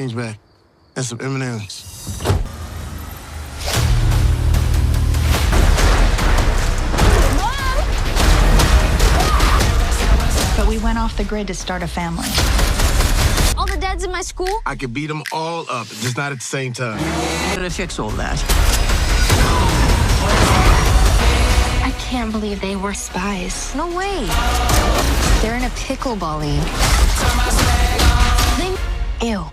Change back. And some M&Ms. But we went off the grid to start a family. All the dads in my school? I could beat them all up, just not at the same time. How did I fix all that? I can't believe they were spies. No way. They're in a pickleball league. Ew.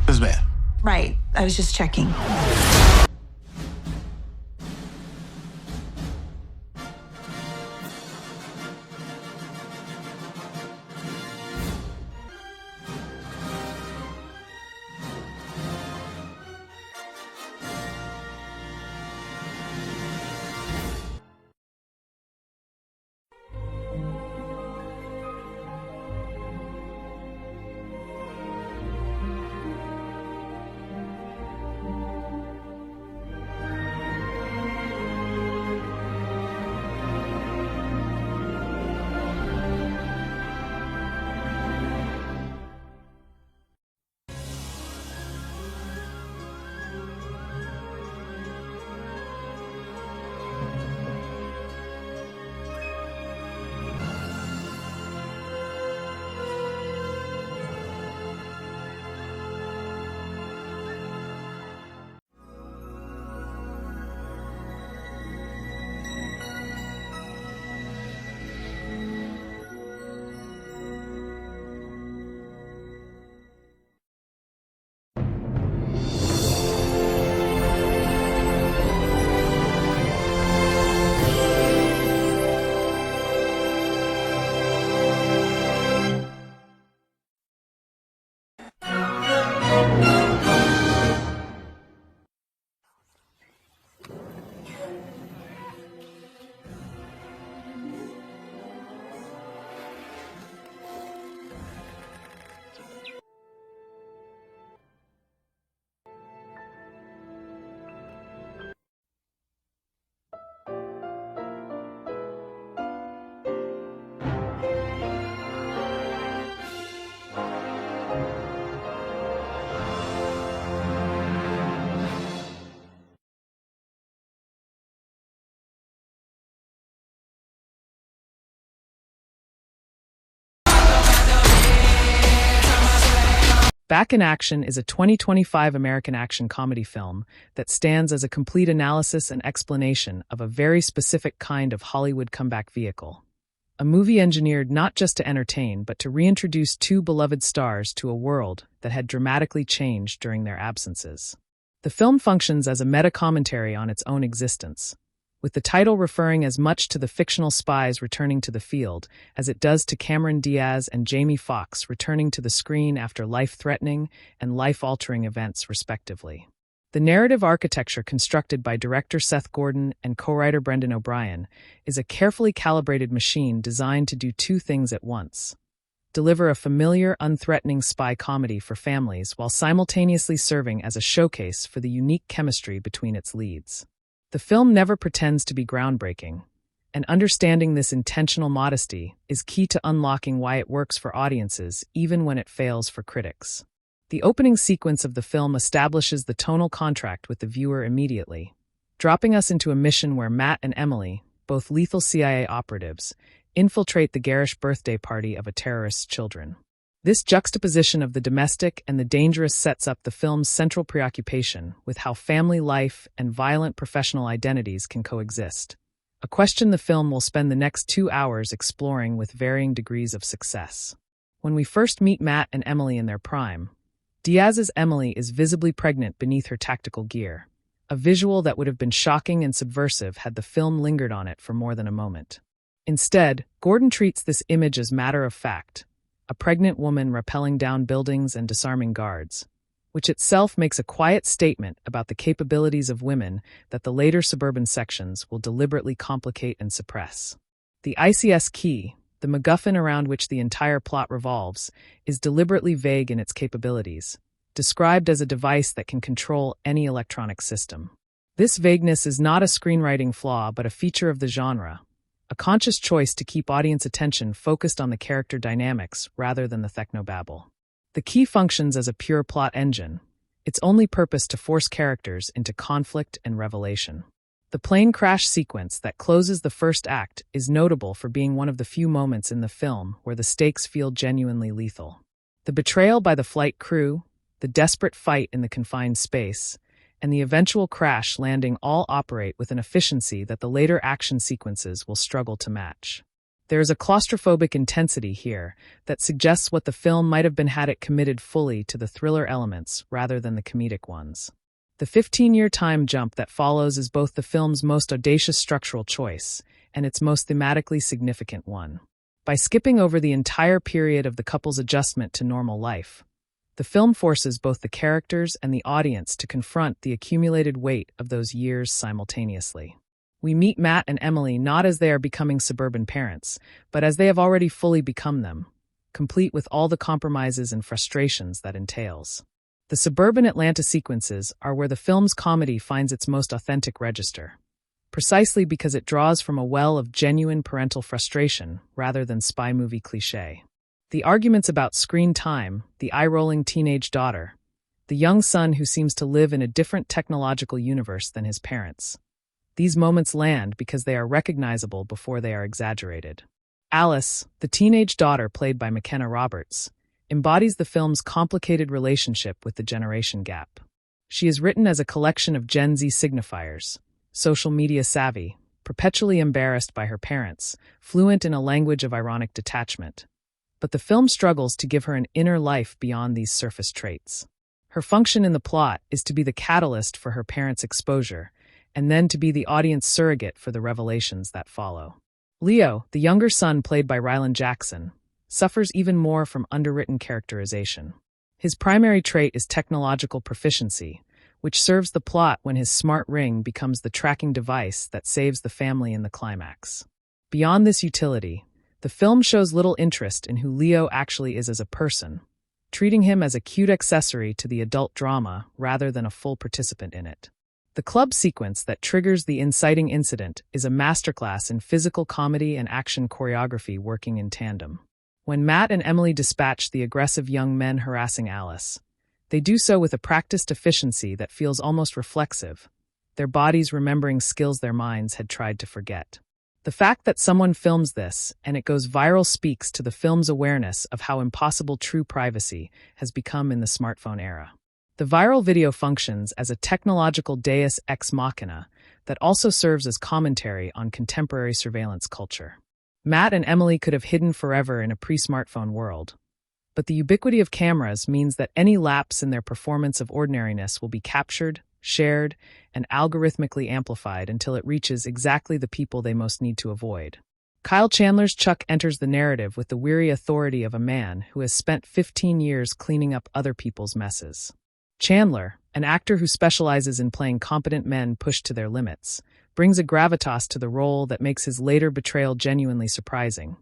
It's bad. Right. I was just checking. Back in Action is a 2025 American action comedy film that stands as a complete analysis and explanation of a very specific kind of Hollywood comeback vehicle. A movie engineered not just to entertain, but to reintroduce two beloved stars to a world that had dramatically changed during their absences. The film functions as a meta-commentary on its own existence, with the title referring as much to the fictional spies returning to the field as it does to Cameron Diaz and Jamie Foxx returning to the screen after life-threatening and life-altering events, respectively. The narrative architecture constructed by director Seth Gordon and co-writer Brendan O'Brien is a carefully calibrated machine designed to do two things at once: deliver a familiar, unthreatening spy comedy for families while simultaneously serving as a showcase for the unique chemistry between its leads. The film never pretends to be groundbreaking, and understanding this intentional modesty is key to unlocking why it works for audiences even when it fails for critics. The opening sequence of the film establishes the tonal contract with the viewer immediately, dropping us into a mission where Matt and Emily, both lethal CIA operatives, infiltrate the garish birthday party of a terrorist's children. This juxtaposition of the domestic and the dangerous sets up the film's central preoccupation with how family life and violent professional identities can coexist, a question the film will spend the next 2 hours exploring with varying degrees of success. When we first meet Matt and Emily in their prime, Diaz's Emily is visibly pregnant beneath her tactical gear, a visual that would have been shocking and subversive had the film lingered on it for more than a moment. Instead, Gordon treats this image as matter of fact, a pregnant woman rappelling down buildings and disarming guards, which itself makes a quiet statement about the capabilities of women that the later suburban sections will deliberately complicate and suppress. The ICS key, the MacGuffin around which the entire plot revolves, is deliberately vague in its capabilities, described as a device that can control any electronic system. This vagueness is not a screenwriting flaw but a feature of the genre, a conscious choice to keep audience attention focused on the character dynamics rather than the technobabble. The key functions as a pure plot engine, its only purpose to force characters into conflict and revelation. The plane crash sequence that closes the first act is notable for being one of the few moments in the film where the stakes feel genuinely lethal. The betrayal by the flight crew, the desperate fight in the confined space, and the eventual crash landing all operate with an efficiency that the later action sequences will struggle to match. There is a claustrophobic intensity here that suggests what the film might have been had it committed fully to the thriller elements rather than the comedic ones. The 15-year time jump that follows is both the film's most audacious structural choice and its most thematically significant one. By skipping over the entire period of the couple's adjustment to normal life, the film forces both the characters and the audience to confront the accumulated weight of those years simultaneously. We meet Matt and Emily not as they are becoming suburban parents, but as they have already fully become them, complete with all the compromises and frustrations that entails. The suburban Atlanta sequences are where the film's comedy finds its most authentic register, precisely because it draws from a well of genuine parental frustration rather than spy movie cliché. The arguments about screen time, the eye-rolling teenage daughter, the young son who seems to live in a different technological universe than his parents. These moments land because they are recognizable before they are exaggerated. Alice, the teenage daughter played by McKenna Roberts, embodies the film's complicated relationship with the generation gap. She is written as a collection of Gen Z signifiers, social media savvy, perpetually embarrassed by her parents, fluent in a language of ironic detachment. But the film struggles to give her an inner life beyond these surface traits. Her function in the plot is to be the catalyst for her parents' exposure, and then to be the audience surrogate for the revelations that follow. Leo, the younger son played by Rylan Jackson, suffers even more from underwritten characterization. His primary trait is technological proficiency, which serves the plot when his smart ring becomes the tracking device that saves the family in the climax. Beyond this utility, the film shows little interest in who Leo actually is as a person, treating him as a cute accessory to the adult drama rather than a full participant in it. The club sequence that triggers the inciting incident is a masterclass in physical comedy and action choreography working in tandem. When Matt and Emily dispatch the aggressive young men harassing Alice, they do so with a practiced efficiency that feels almost reflexive, their bodies remembering skills their minds had tried to forget. The fact that someone films this and it goes viral speaks to the film's awareness of how impossible true privacy has become in the smartphone era. The viral video functions as a technological deus ex machina that also serves as commentary on contemporary surveillance culture. Matt and Emily could have hidden forever in a pre-smartphone world, but the ubiquity of cameras means that any lapse in their performance of ordinariness will be captured, shared, and algorithmically amplified until it reaches exactly the people they most need to avoid. Kyle Chandler's Chuck enters the narrative with the weary authority of a man who has spent 15 years cleaning up other people's messes. Chandler, an actor who specializes in playing competent men pushed to their limits, brings a gravitas to the role that makes his later betrayal genuinely surprising,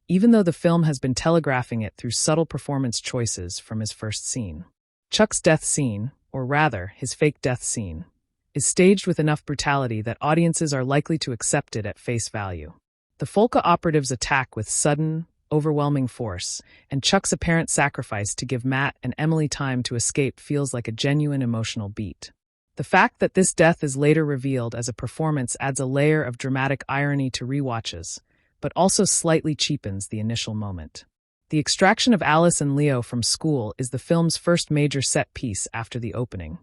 even though the film has been telegraphing it through subtle performance choices from his first scene. Chuck's death scene, or rather, his fake death scene, is staged with enough brutality that audiences are likely to accept it at face value. The Folka operatives attack with sudden, overwhelming force, and Chuck's apparent sacrifice to give Matt and Emily time to escape feels like a genuine emotional beat. The fact that this death is later revealed as a performance adds a layer of dramatic irony to rewatches, but also slightly cheapens the initial moment. The extraction of Alice and Leo from school is the film's first major set piece after the opening,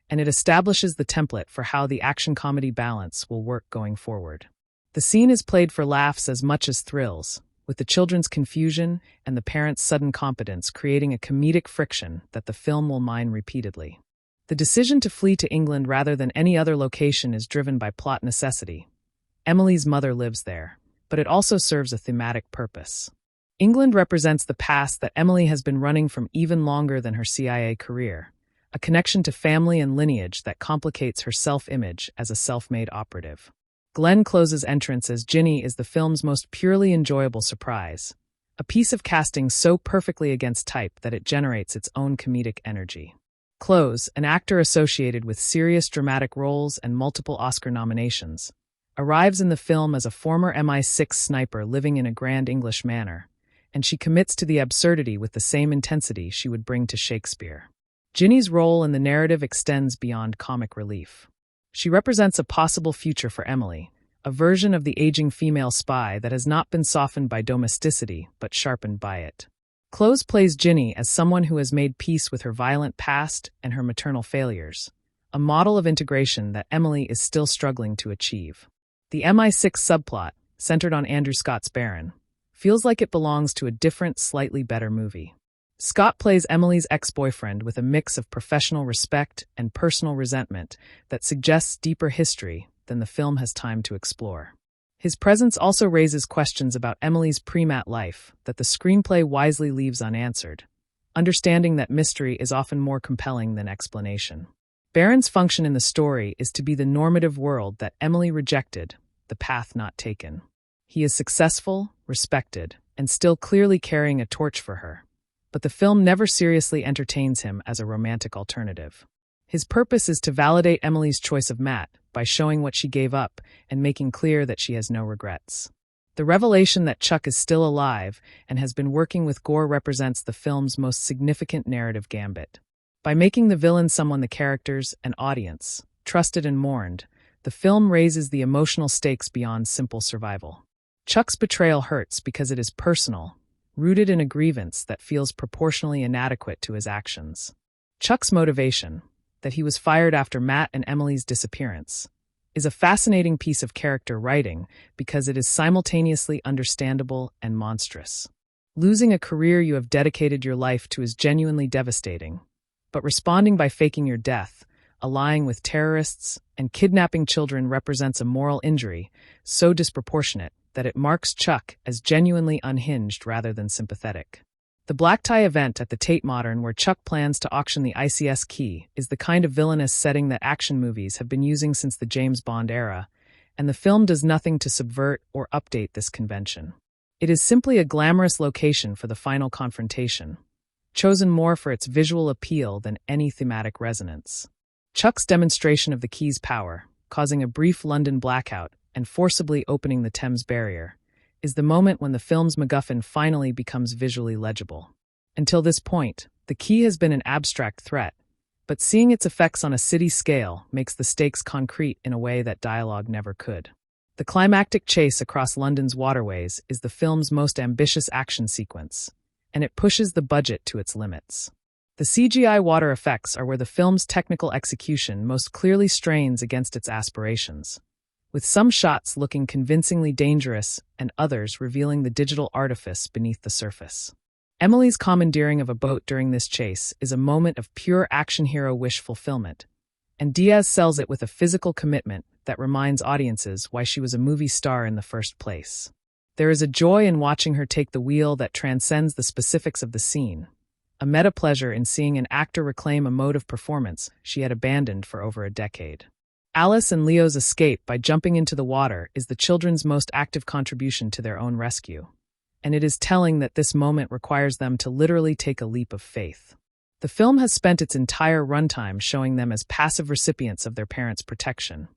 and it establishes the template for how the action-comedy balance will work going forward. The scene is played for laughs as much as thrills, with the children's confusion and the parents' sudden competence creating a comedic friction that the film will mine repeatedly. The decision to flee to England rather than any other location is driven by plot necessity. Emily's mother lives there, but it also serves a thematic purpose. England represents the past that Emily has been running from even longer than her CIA career, a connection to family and lineage that complicates her self-image as a self-made operative. Glenn Close's entrance as Ginny is the film's most purely enjoyable surprise, a piece of casting so perfectly against type that it generates its own comedic energy. Close, an actor associated with serious dramatic roles and multiple Oscar nominations, arrives in the film as a former MI6 sniper living in a grand English manor, and she commits to the absurdity with the same intensity she would bring to Shakespeare. Ginny's role in the narrative extends beyond comic relief. She represents a possible future for Emily, a version of the aging female spy that has not been softened by domesticity but sharpened by it. Close plays Ginny as someone who has made peace with her violent past and her maternal failures, a model of integration that Emily is still struggling to achieve. The MI6 subplot, centered on Andrew Scott's Baron, feels like it belongs to a different, slightly better movie. Scott plays Emily's ex-boyfriend with a mix of professional respect and personal resentment that suggests deeper history than the film has time to explore. His presence also raises questions about Emily's pre-mat life that the screenplay wisely leaves unanswered, understanding that mystery is often more compelling than explanation. Baron's function in the story is to be the normative world that Emily rejected, the path not taken. He is successful, respected, and still clearly carrying a torch for her, but the film never seriously entertains him as a romantic alternative. His purpose is to validate Emily's choice of Matt by showing what she gave up and making clear that she has no regrets. The revelation that Chuck is still alive and has been working with Gore represents the film's most significant narrative gambit. By making the villain someone the characters and audience trusted and mourned, the film raises the emotional stakes beyond simple survival. Chuck's betrayal hurts because it is personal, rooted in a grievance that feels proportionally inadequate to his actions. Chuck's motivation, that he was fired after Matt and Emily's disappearance, is a fascinating piece of character writing because it is simultaneously understandable and monstrous. Losing a career you have dedicated your life to is genuinely devastating, but responding by faking your death, allying with terrorists, and kidnapping children represents a moral injury so disproportionate that it marks Chuck as genuinely unhinged rather than sympathetic. The black tie event at the Tate Modern where Chuck plans to auction the ICS key is the kind of villainous setting that action movies have been using since the James Bond era, and the film does nothing to subvert or update this convention. It is simply a glamorous location for the final confrontation, chosen more for its visual appeal than any thematic resonance. Chuck's demonstration of the key's power, causing a brief London blackout and forcibly opening the Thames barrier, is the moment when the film's MacGuffin finally becomes visually legible. Until this point, the key has been an abstract threat, but seeing its effects on a city scale makes the stakes concrete in a way that dialogue never could. The climactic chase across London's waterways is the film's most ambitious action sequence, and it pushes the budget to its limits. The CGI water effects are where the film's technical execution most clearly strains against its aspirations, with some shots looking convincingly dangerous and others revealing the digital artifice beneath the surface. Emily's commandeering of a boat during this chase is a moment of pure action hero wish fulfillment, and Diaz sells it with a physical commitment that reminds audiences why she was a movie star in the first place. There is a joy in watching her take the wheel that transcends the specifics of the scene, a meta-pleasure in seeing an actor reclaim a mode of performance she had abandoned for over a decade. Alice and Leo's escape by jumping into the water is the children's most active contribution to their own rescue, and it is telling that this moment requires them to literally take a leap of faith. The film has spent its entire runtime showing them as passive recipients of their parents' protection,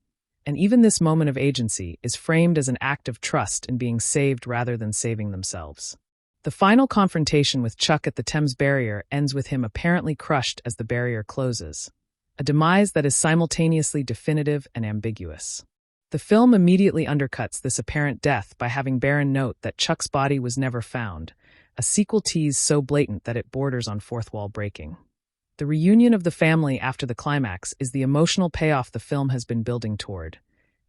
and even this moment of agency is framed as an act of trust in being saved rather than saving themselves. The final confrontation with Chuck at the Thames barrier ends with him apparently crushed as the barrier closes, a demise that is simultaneously definitive and ambiguous. The film immediately undercuts this apparent death by having Baron note that Chuck's body was never found, a sequel tease so blatant that it borders on fourth wall breaking. The reunion of the family after the climax is the emotional payoff the film has been building toward,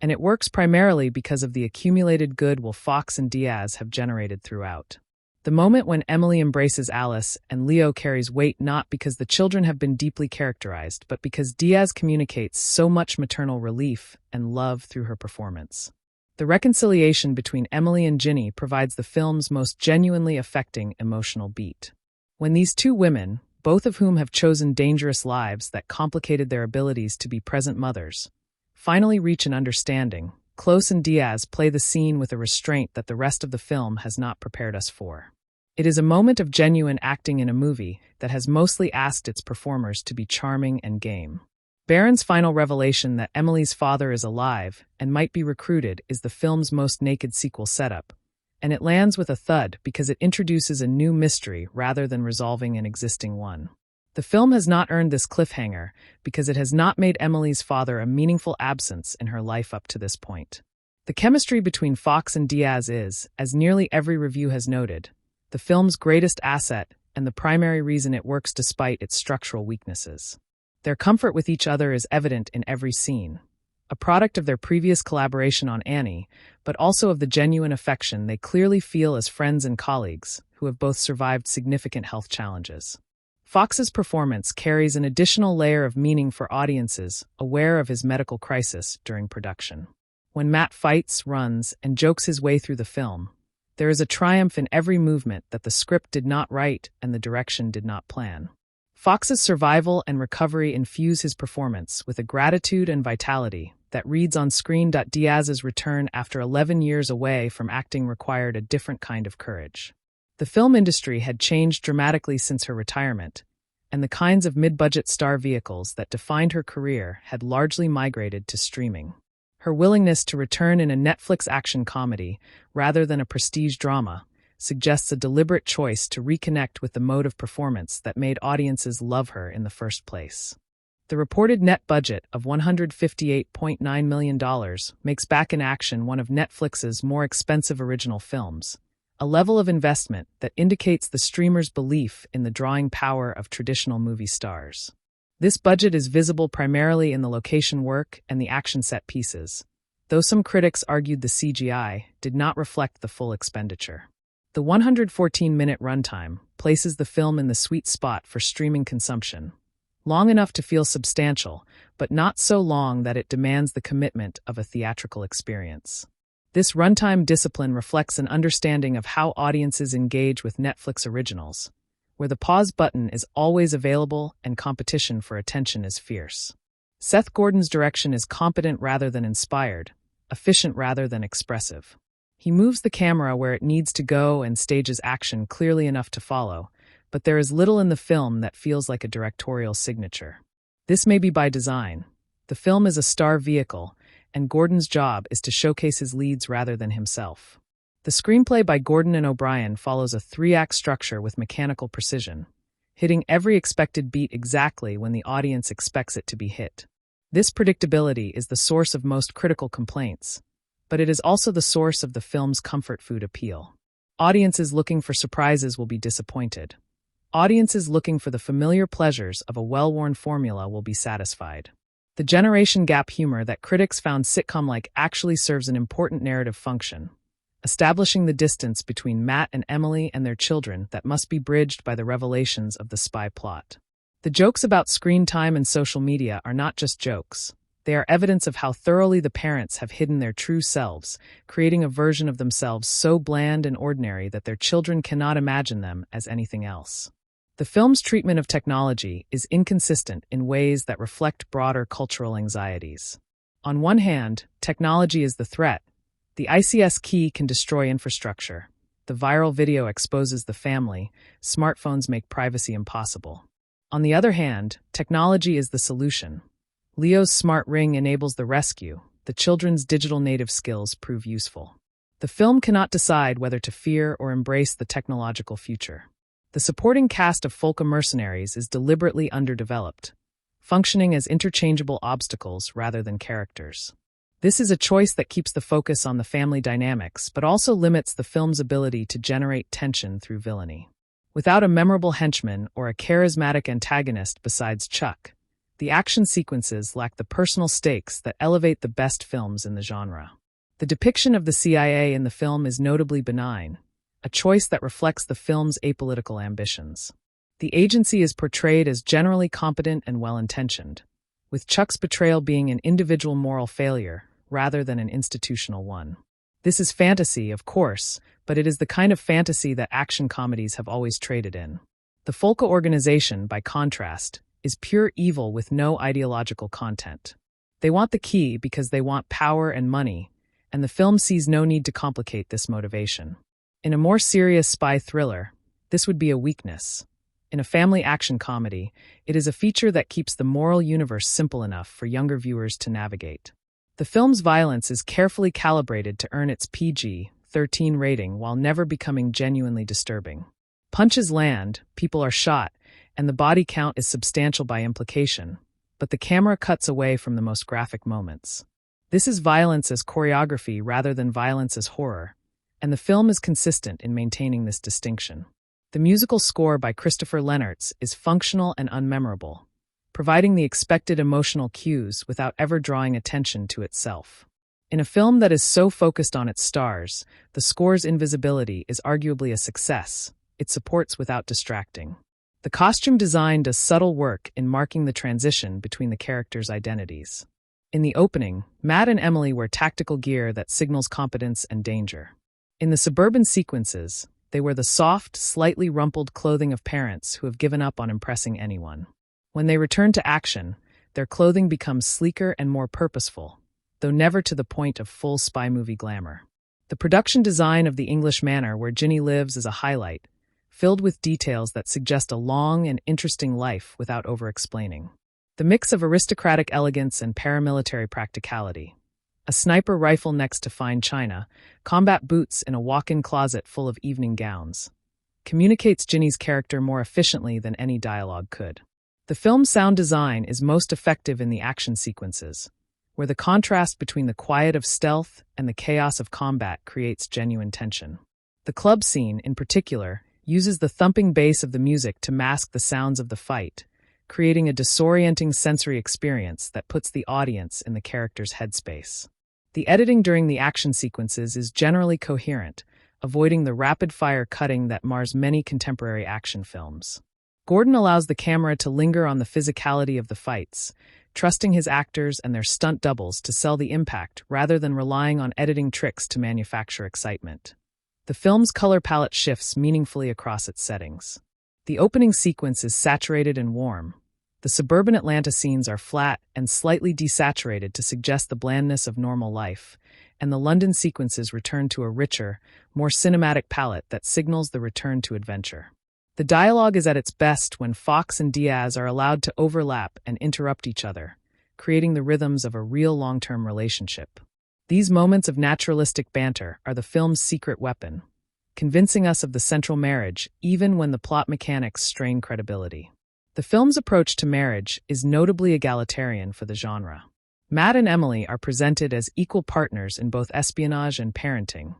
and it works primarily because of the accumulated goodwill Foxx and Diaz have generated throughout. The moment when Emily embraces Alice and Leo carries weight not because the children have been deeply characterized, but because Diaz communicates so much maternal relief and love through her performance. The reconciliation between Emily and Ginny provides the film's most genuinely affecting emotional beat. When these two women, both of whom have chosen dangerous lives that complicated their abilities to be present mothers, finally reach an understanding, Close and Diaz play the scene with a restraint that the rest of the film has not prepared us for. It is a moment of genuine acting in a movie that has mostly asked its performers to be charming and game. Baron's final revelation that Emily's father is alive and might be recruited is the film's most naked sequel setup, and it lands with a thud because it introduces a new mystery rather than resolving an existing one. The film has not earned this cliffhanger because it has not made Emily's father a meaningful absence in her life up to this point. The chemistry between Foxx and Diaz is, as nearly every review has noted, the film's greatest asset and the primary reason it works despite its structural weaknesses. Their comfort with each other is evident in every scene, a product of their previous collaboration on Annie, but also of the genuine affection they clearly feel as friends and colleagues who have both survived significant health challenges. Foxx's performance carries an additional layer of meaning for audiences aware of his medical crisis during production. When Matt fights, runs, and jokes his way through the film, there is a triumph in every movement that the script did not write and the direction did not plan. Foxx's survival and recovery infuse his performance with a gratitude and vitality that reads on screen. Diaz's return after 11 years away from acting required a different kind of courage. The film industry had changed dramatically since her retirement, and the kinds of mid-budget star vehicles that defined her career had largely migrated to streaming. Her willingness to return in a Netflix action comedy rather than a prestige drama suggests a deliberate choice to reconnect with the mode of performance that made audiences love her in the first place. The reported net budget of $158.9 million makes Back in Action one of Netflix's more expensive original films, a level of investment that indicates the streamer's belief in the drawing power of traditional movie stars. This budget is visible primarily in the location work and the action set pieces, though some critics argued the CGI did not reflect the full expenditure. The 114-minute runtime places the film in the sweet spot for streaming consumption, long enough to feel substantial, but not so long that it demands the commitment of a theatrical experience. This runtime discipline reflects an understanding of how audiences engage with Netflix originals, where the pause button is always available and competition for attention is fierce. Seth Gordon's direction is competent rather than inspired, efficient rather than expressive. He moves the camera where it needs to go and stages action clearly enough to follow, but there is little in the film that feels like a directorial signature. This may be by design. The film is a star vehicle, and Gordon's job is to showcase his leads rather than himself. The screenplay by Gordon and O'Brien follows a 3-act structure with mechanical precision, hitting every expected beat exactly when the audience expects it to be hit. This predictability is the source of most critical complaints, but it is also the source of the film's comfort food appeal. Audiences looking for surprises will be disappointed. Audiences looking for the familiar pleasures of a well-worn formula will be satisfied. The generation gap humor that critics found sitcom-like actually serves an important narrative function, establishing the distance between Matt and Emily and their children that must be bridged by the revelations of the spy plot. The jokes about screen time and social media are not just jokes. They are evidence of how thoroughly the parents have hidden their true selves, creating a version of themselves so bland and ordinary that their children cannot imagine them as anything else. The film's treatment of technology is inconsistent in ways that reflect broader cultural anxieties. On one hand, technology is the threat. The ICS key can destroy infrastructure. The viral video exposes the family. Smartphones make privacy impossible. On the other hand, technology is the solution. Leo's smart ring enables the rescue. The children's digital native skills prove useful. The film cannot decide whether to fear or embrace the technological future. The supporting cast of Folka mercenaries is deliberately underdeveloped, functioning as interchangeable obstacles rather than characters. This is a choice that keeps the focus on the family dynamics, but also limits the film's ability to generate tension through villainy. Without a memorable henchman or a charismatic antagonist besides Chuck, the action sequences lack the personal stakes that elevate the best films in the genre. The depiction of the CIA in the film is notably benign, a choice that reflects the film's apolitical ambitions. The agency is portrayed as generally competent and well-intentioned, with Chuck's betrayal being an individual moral failure rather than an institutional one. This is fantasy, of course, but it is the kind of fantasy that action comedies have always traded in. The Folka organization, by contrast, is pure evil with no ideological content. They want the key because they want power and money, and the film sees no need to complicate this motivation. In a more serious spy thriller, this would be a weakness. In a family action comedy, it is a feature that keeps the moral universe simple enough for younger viewers to navigate. The film's violence is carefully calibrated to earn its PG-13 rating while never becoming genuinely disturbing. Punches land, people are shot, and the body count is substantial by implication, but the camera cuts away from the most graphic moments. This is violence as choreography rather than violence as horror, and the film is consistent in maintaining this distinction. The musical score by Christopher Lennertz is functional and unmemorable, providing the expected emotional cues without ever drawing attention to itself. In a film that is so focused on its stars, the score's invisibility is arguably a success. It supports without distracting. The costume design does subtle work in marking the transition between the characters' identities. In the opening, Matt and Emily wear tactical gear that signals competence and danger. In the suburban sequences, they wear the soft, slightly rumpled clothing of parents who have given up on impressing anyone. When they return to action, their clothing becomes sleeker and more purposeful, though never to the point of full spy movie glamour. The production design of the English manor where Ginny lives is a highlight, filled with details that suggest a long and interesting life without over-explaining. The mix of aristocratic elegance and paramilitary practicality. A sniper rifle next to fine china, combat boots in a walk-in closet full of evening gowns, communicates Ginny's character more efficiently than any dialogue could. The film's sound design is most effective in the action sequences, where the contrast between the quiet of stealth and the chaos of combat creates genuine tension. The club scene, in particular, uses the thumping bass of the music to mask the sounds of the fight, creating a disorienting sensory experience that puts the audience in the character's headspace. The editing during the action sequences is generally coherent, avoiding the rapid-fire cutting that mars many contemporary action films. Gordon allows the camera to linger on the physicality of the fights, trusting his actors and their stunt doubles to sell the impact rather than relying on editing tricks to manufacture excitement. The film's color palette shifts meaningfully across its settings. The opening sequence is saturated and warm. The suburban Atlanta scenes are flat and slightly desaturated to suggest the blandness of normal life, and the London sequences return to a richer, more cinematic palette that signals the return to adventure. The dialogue is at its best when Foxx and Diaz are allowed to overlap and interrupt each other, creating the rhythms of a real long-term relationship. These moments of naturalistic banter are the film's secret weapon, convincing us of the central marriage even when the plot mechanics strain credibility. The film's approach to marriage is notably egalitarian for the genre. Matt and Emily are presented as equal partners in both espionage and parenting,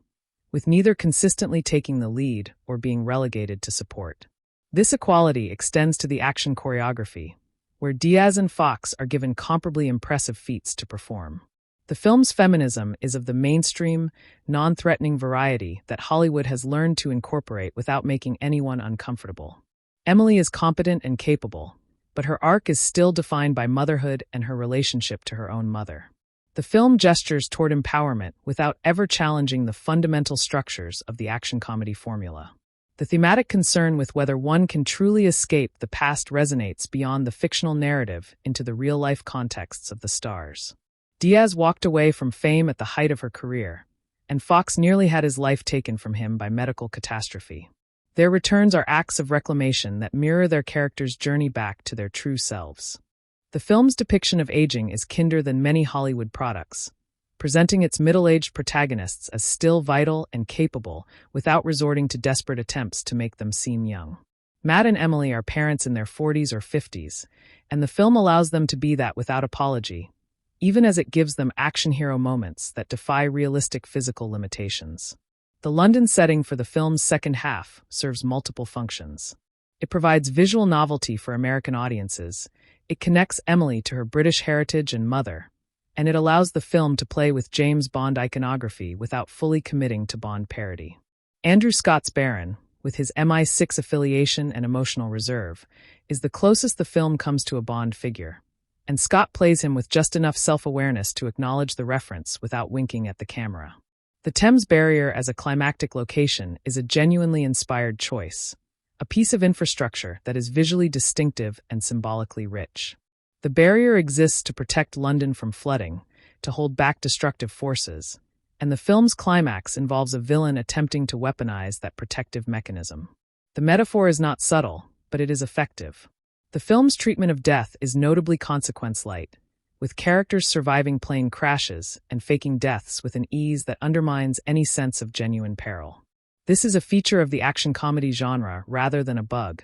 with neither consistently taking the lead or being relegated to support. This equality extends to the action choreography, where Diaz and Foxx are given comparably impressive feats to perform. The film's feminism is of the mainstream, non-threatening variety that Hollywood has learned to incorporate without making anyone uncomfortable. Emily is competent and capable, but her arc is still defined by motherhood and her relationship to her own mother. The film gestures toward empowerment without ever challenging the fundamental structures of the action comedy formula. The thematic concern with whether one can truly escape the past resonates beyond the fictional narrative into the real-life contexts of the stars. Diaz walked away from fame at the height of her career, and Foxx nearly had his life taken from him by medical catastrophe. Their returns are acts of reclamation that mirror their characters' journey back to their true selves. The film's depiction of aging is kinder than many Hollywood products, presenting its middle-aged protagonists as still vital and capable without resorting to desperate attempts to make them seem young. Matt and Emily are parents in their 40s or 50s, and the film allows them to be that without apology, even as it gives them action hero moments that defy realistic physical limitations. The London setting for the film's second half serves multiple functions. It provides visual novelty for American audiences, it connects Emily to her British heritage and mother, and it allows the film to play with James Bond iconography without fully committing to Bond parody. Andrew Scott's Baron, with his MI6 affiliation and emotional reserve, is the closest the film comes to a Bond figure, and Scott plays him with just enough self-awareness to acknowledge the reference without winking at the camera. The Thames Barrier as a climactic location is a genuinely inspired choice, a piece of infrastructure that is visually distinctive and symbolically rich. The barrier exists to protect London from flooding, to hold back destructive forces, and the film's climax involves a villain attempting to weaponize that protective mechanism. The metaphor is not subtle, but it is effective. The film's treatment of death is notably consequence-light, with characters surviving plane crashes and faking deaths with an ease that undermines any sense of genuine peril. This is a feature of the action comedy genre rather than a bug,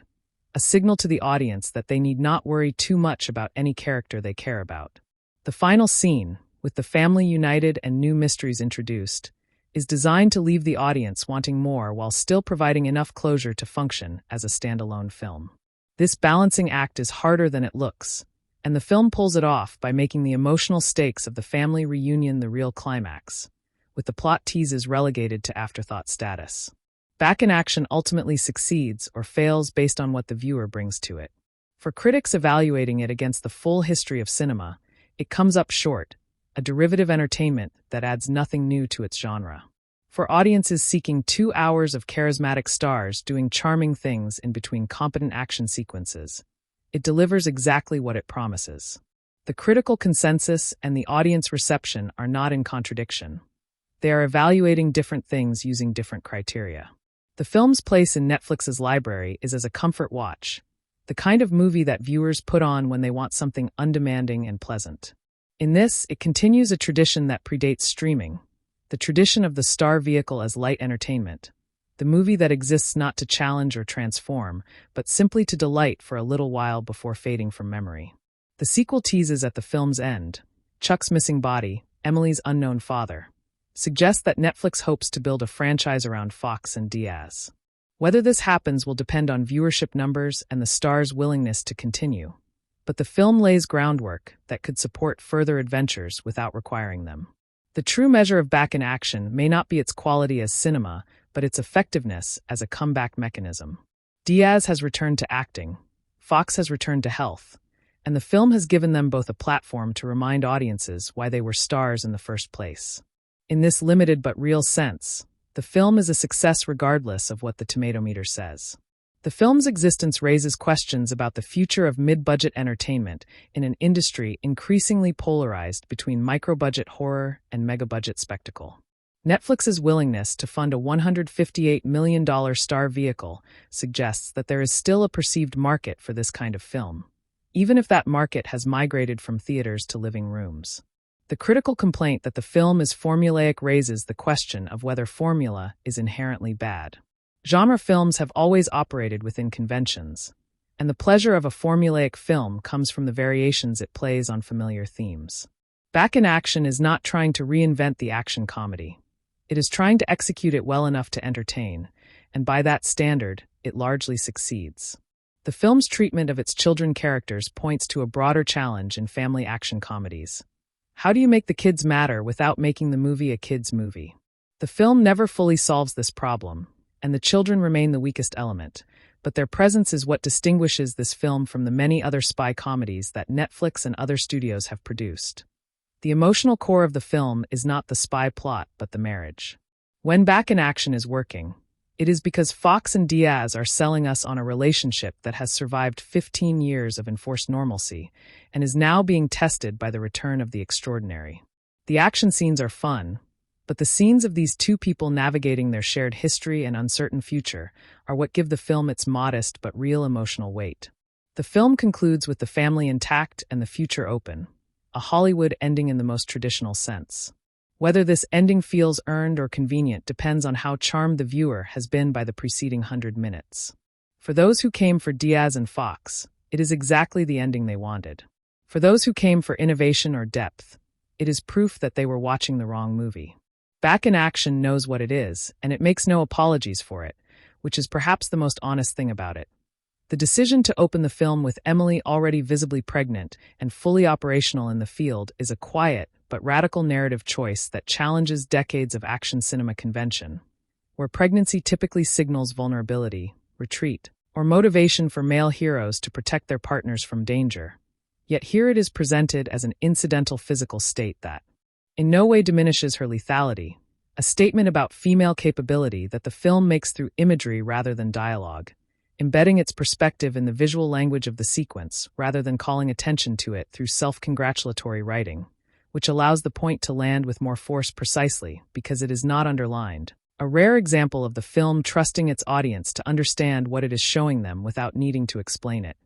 a signal to the audience that they need not worry too much about any character they care about. The final scene, with the family united and new mysteries introduced, is designed to leave the audience wanting more while still providing enough closure to function as a standalone film. This balancing act is harder than it looks, and the film pulls it off by making the emotional stakes of the family reunion the real climax, with the plot teases relegated to afterthought status. Back in Action ultimately succeeds or fails based on what the viewer brings to it. For critics evaluating it against the full history of cinema, it comes up short, a derivative entertainment that adds nothing new to its genre. For audiences seeking 2 hours of charismatic stars doing charming things in between competent action sequences, it delivers exactly what it promises. The critical consensus and the audience reception are not in contradiction. They are evaluating different things using different criteria. The film's place in Netflix's library is as a comfort watch, the kind of movie that viewers put on when they want something undemanding and pleasant. In this, it continues a tradition that predates streaming, the tradition of the star vehicle as light entertainment, the movie that exists not to challenge or transform, but simply to delight for a little while before fading from memory. The sequel teases at the film's end, Chuck's missing body, Emily's unknown father, suggests that Netflix hopes to build a franchise around Foxx and Diaz. Whether this happens will depend on viewership numbers and the star's willingness to continue, but the film lays groundwork that could support further adventures without requiring them. The true measure of Back in Action may not be its quality as cinema, but its effectiveness as a comeback mechanism. Diaz has returned to acting, Foxx has returned to health, and the film has given them both a platform to remind audiences why they were stars in the first place. In this limited but real sense, the film is a success regardless of what the tomato meter says. The film's existence raises questions about the future of mid-budget entertainment in an industry increasingly polarized between micro-budget horror and mega-budget spectacle. Netflix's willingness to fund a $158 million star vehicle suggests that there is still a perceived market for this kind of film, even if that market has migrated from theaters to living rooms. The critical complaint that the film is formulaic raises the question of whether formula is inherently bad. Genre films have always operated within conventions, and the pleasure of a formulaic film comes from the variations it plays on familiar themes. Back in Action is not trying to reinvent the action comedy. It is trying to execute it well enough to entertain, and by that standard, it largely succeeds. The film's treatment of its children characters points to a broader challenge in family action comedies. How do you make the kids matter without making the movie a kids' movie? The film never fully solves this problem, and the children remain the weakest element, but their presence is what distinguishes this film from the many other spy comedies that Netflix and other studios have produced. The emotional core of the film is not the spy plot, but the marriage. When Back in Action is working, it is because Foxx and Diaz are selling us on a relationship that has survived 15 years of enforced normalcy and is now being tested by the return of the extraordinary. The action scenes are fun, but the scenes of these two people navigating their shared history and uncertain future are what give the film its modest but real emotional weight. The film concludes with the family intact and the future open, a Hollywood ending in the most traditional sense. Whether this ending feels earned or convenient depends on how charmed the viewer has been by the preceding 100 minutes. For those who came for Diaz and Foxx, it is exactly the ending they wanted. For those who came for innovation or depth, it is proof that they were watching the wrong movie. Back in Action knows what it is, and it makes no apologies for it, which is perhaps the most honest thing about it. The decision to open the film with Emily already visibly pregnant and fully operational in the field is a quiet but radical narrative choice that challenges decades of action cinema convention, where pregnancy typically signals vulnerability, retreat, or motivation for male heroes to protect their partners from danger. Yet here it is presented as an incidental physical state that, in no way diminishes her lethality, a statement about female capability that the film makes through imagery rather than dialogue, embedding its perspective in the visual language of the sequence rather than calling attention to it through self-congratulatory writing, which allows the point to land with more force precisely because it is not underlined, a rare example of the film trusting its audience to understand what it is showing them without needing to explain it.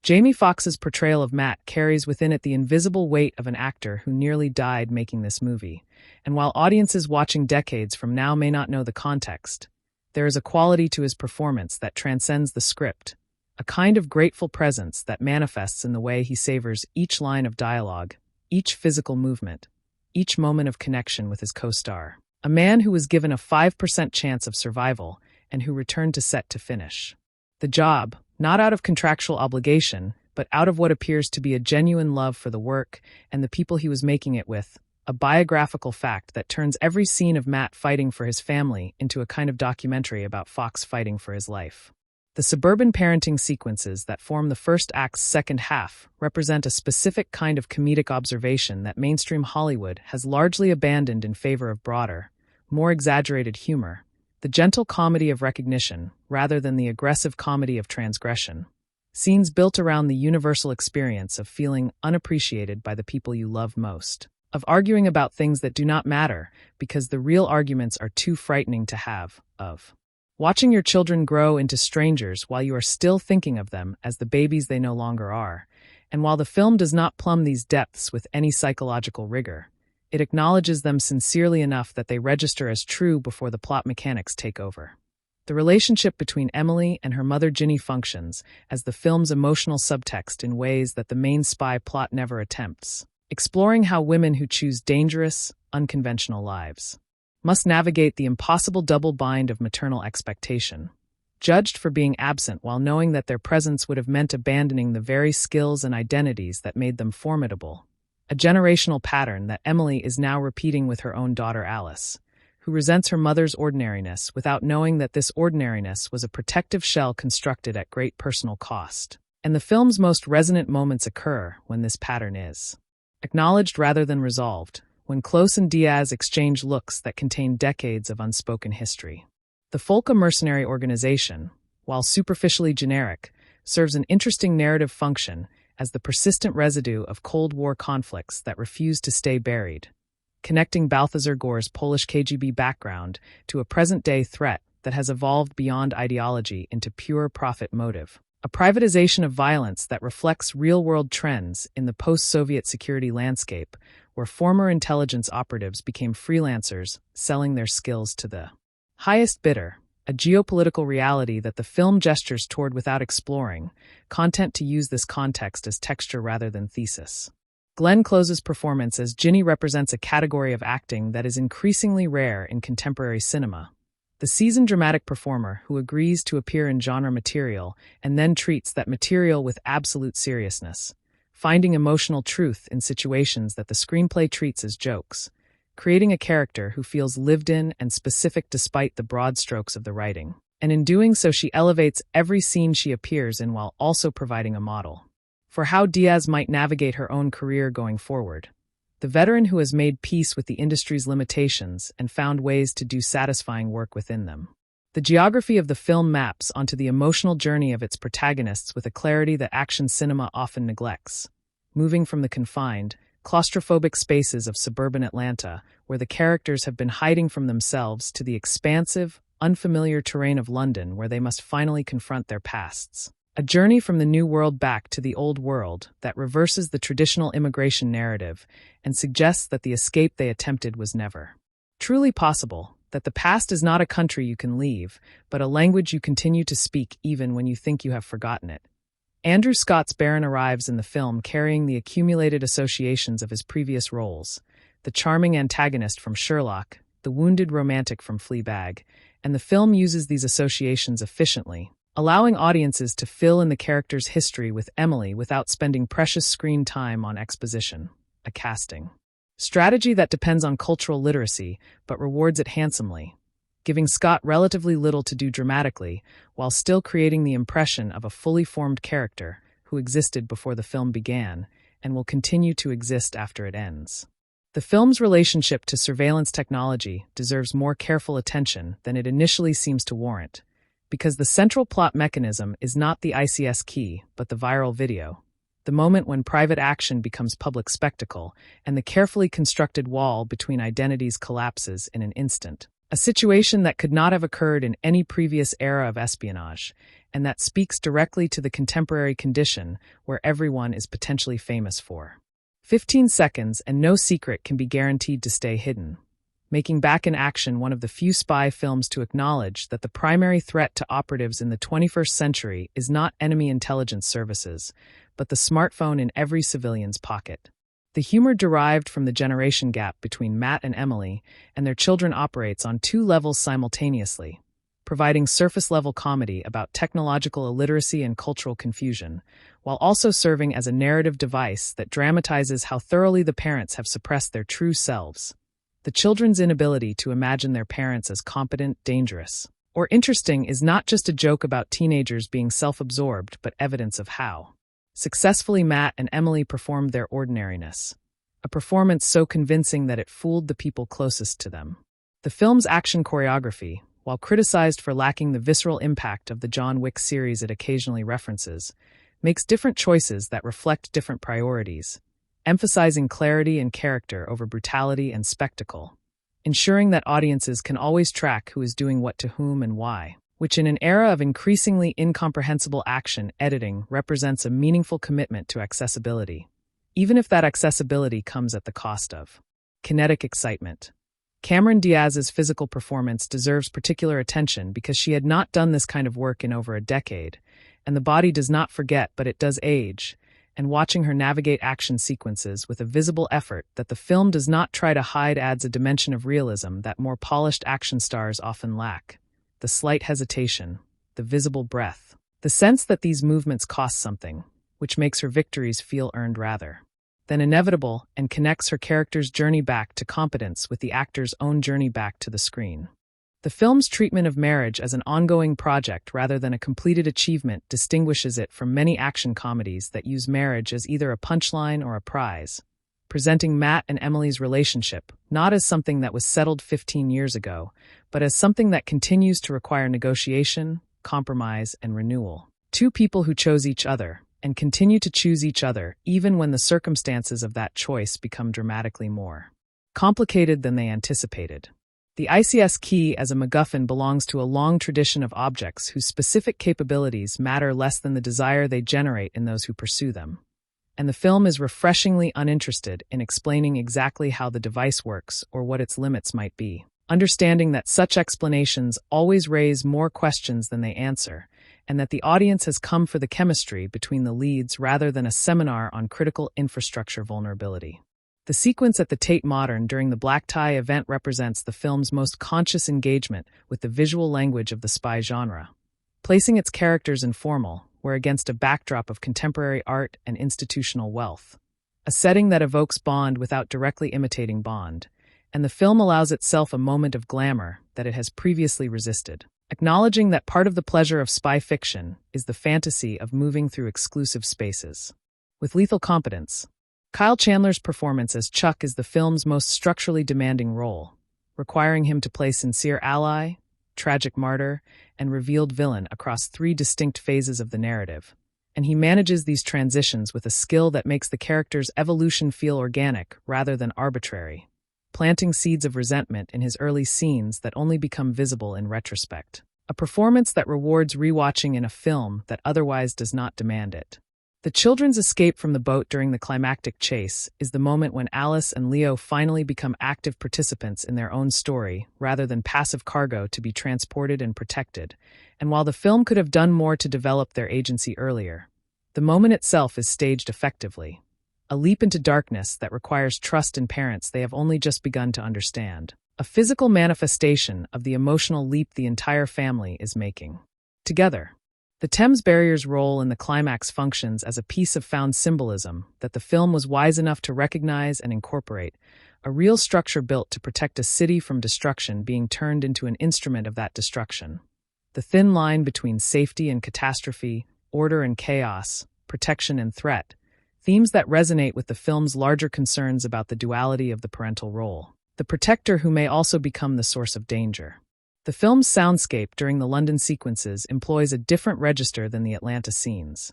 Jamie Foxx's portrayal of Matt carries within it the invisible weight of an actor who nearly died making this movie, and while audiences watching decades from now may not know the context, there is a quality to his performance that transcends the script, a kind of grateful presence that manifests in the way he savors each line of dialogue, each physical movement, each moment of connection with his co-star. A man who was given a 5% chance of survival and who returned to set to finish the job, not out of contractual obligation, but out of what appears to be a genuine love for the work and the people he was making it with, a biographical fact that turns every scene of Matt fighting for his family into a kind of documentary about Foxx fighting for his life. The suburban parenting sequences that form the first act's second half represent a specific kind of comedic observation that mainstream Hollywood has largely abandoned in favor of broader, more exaggerated humor, the gentle comedy of recognition rather than the aggressive comedy of transgression. Scenes built around the universal experience of feeling unappreciated by the people you love most, of arguing about things that do not matter because the real arguments are too frightening to have, of watching your children grow into strangers while you are still thinking of them as the babies they no longer are. And while the film does not plumb these depths with any psychological rigor, it acknowledges them sincerely enough that they register as true before the plot mechanics take over. The relationship between Emily and her mother Ginny functions as the film's emotional subtext in ways that the main spy plot never attempts, exploring how women who choose dangerous, unconventional lives must navigate the impossible double bind of maternal expectation, judged for being absent while knowing that their presence would have meant abandoning the very skills and identities that made them formidable. A generational pattern that Emily is now repeating with her own daughter Alice, who resents her mother's ordinariness without knowing that this ordinariness was a protective shell constructed at great personal cost. And the film's most resonant moments occur when this pattern is acknowledged rather than resolved, when Close and Diaz exchange looks that contain decades of unspoken history. The Folka mercenary organization, while superficially generic, serves an interesting narrative function as the persistent residue of Cold War conflicts that refuse to stay buried, connecting Balthazar Gore's Polish KGB background to a present-day threat that has evolved beyond ideology into pure profit motive. A privatization of violence that reflects real-world trends in the post-Soviet security landscape, where former intelligence operatives became freelancers, selling their skills to the highest bidder, a geopolitical reality that the film gestures toward without exploring, content to use this context as texture rather than thesis. Glenn Close's performance as Ginny represents a category of acting that is increasingly rare in contemporary cinema. The seasoned dramatic performer who agrees to appear in genre material and then treats that material with absolute seriousness, finding emotional truth in situations that the screenplay treats as jokes, creating a character who feels lived in and specific despite the broad strokes of the writing. And in doing so, she elevates every scene she appears in while also providing a model for how Diaz might navigate her own career going forward. The veteran who has made peace with the industry's limitations and found ways to do satisfying work within them. The geography of the film maps onto the emotional journey of its protagonists with a clarity that action cinema often neglects, moving from the confined, claustrophobic spaces of suburban Atlanta, where the characters have been hiding from themselves, to the expansive, unfamiliar terrain of London where they must finally confront their pasts. A journey from the new world back to the old world that reverses the traditional immigration narrative and suggests that the escape they attempted was never truly possible, that the past is not a country you can leave, but a language you continue to speak even when you think you have forgotten it. Andrew Scott's Baron arrives in the film carrying the accumulated associations of his previous roles, the charming antagonist from Sherlock, the wounded romantic from Fleabag, and the film uses these associations efficiently, allowing audiences to fill in the character's history with Emily without spending precious screen time on exposition, a casting strategy that depends on cultural literacy but rewards it handsomely, giving Scott relatively little to do dramatically while still creating the impression of a fully formed character who existed before the film began and will continue to exist after it ends. The film's relationship to surveillance technology deserves more careful attention than it initially seems to warrant, because the central plot mechanism is not the ICS key, but the viral video, the moment when private action becomes public spectacle and the carefully constructed wall between identities collapses in an instant. A situation that could not have occurred in any previous era of espionage, and that speaks directly to the contemporary condition where everyone is potentially famous for. 15 seconds and no secret can be guaranteed to stay hidden, making Back in Action one of the few spy films to acknowledge that the primary threat to operatives in the 21st century is not enemy intelligence services, but the smartphone in every civilian's pocket. The humor derived from the generation gap between Matt and Emily and their children operates on two levels simultaneously, providing surface-level comedy about technological illiteracy and cultural confusion, while also serving as a narrative device that dramatizes how thoroughly the parents have suppressed their true selves. The children's inability to imagine their parents as competent, dangerous, or interesting is not just a joke about teenagers being self-absorbed, but evidence of how successfully Matt and Emily performed their ordinariness, a performance so convincing that it fooled the people closest to them. The film's action choreography, while criticized for lacking the visceral impact of the John Wick series it occasionally references, makes different choices that reflect different priorities, emphasizing clarity and character over brutality and spectacle, ensuring that audiences can always track who is doing what to whom and why, which in an era of increasingly incomprehensible action editing represents a meaningful commitment to accessibility, even if that accessibility comes at the cost of kinetic excitement. Cameron Diaz's physical performance deserves particular attention because she had not done this kind of work in over a decade, and the body does not forget, but it does age, and watching her navigate action sequences with a visible effort that the film does not try to hide adds a dimension of realism that more polished action stars often lack. The slight hesitation, the visible breath, the sense that these movements cost something, which makes her victories feel earned rather than inevitable and connects her character's journey back to competence with the actor's own journey back to the screen. The film's treatment of marriage as an ongoing project rather than a completed achievement distinguishes it from many action comedies that use marriage as either a punchline or a prize, presenting Matt and Emily's relationship not as something that was settled 15 years ago, but as something that continues to require negotiation, compromise, and renewal. Two people who chose each other and continue to choose each other even when the circumstances of that choice become dramatically more complicated than they anticipated. The ICS key as a MacGuffin belongs to a long tradition of objects whose specific capabilities matter less than the desire they generate in those who pursue them. And the film is refreshingly uninterested in explaining exactly how the device works or what its limits might be, understanding that such explanations always raise more questions than they answer, and that the audience has come for the chemistry between the leads rather than a seminar on critical infrastructure vulnerability. The sequence at the Tate Modern during the black tie event represents the film's most conscious engagement with the visual language of the spy genre, placing its characters informal, where against a backdrop of contemporary art and institutional wealth, a setting that evokes Bond without directly imitating Bond, and the film allows itself a moment of glamour that it has previously resisted, acknowledging that part of the pleasure of spy fiction is the fantasy of moving through exclusive spaces. With lethal competence, Kyle Chandler's performance as Chuck is the film's most structurally demanding role, requiring him to play sincere ally, tragic martyr, and revealed villain across three distinct phases of the narrative, and he manages these transitions with a skill that makes the character's evolution feel organic rather than arbitrary, planting seeds of resentment in his early scenes that only become visible in retrospect. A performance that rewards rewatching in a film that otherwise does not demand it. The children's escape from the boat during the climactic chase is the moment when Alice and Leo finally become active participants in their own story rather than passive cargo to be transported and protected, and while the film could have done more to develop their agency earlier, the moment itself is staged effectively. A leap into darkness that requires trust in parents they have only just begun to understand. A physical manifestation of the emotional leap the entire family is making. Together, the Thames Barrier's role in the climax functions as a piece of found symbolism that the film was wise enough to recognize and incorporate, a real structure built to protect a city from destruction being turned into an instrument of that destruction. The thin line between safety and catastrophe, order and chaos, protection and threat, themes that resonate with the film's larger concerns about the duality of the parental role, the protector who may also become the source of danger. The film's soundscape during the London sequences employs a different register than the Atlanta scenes,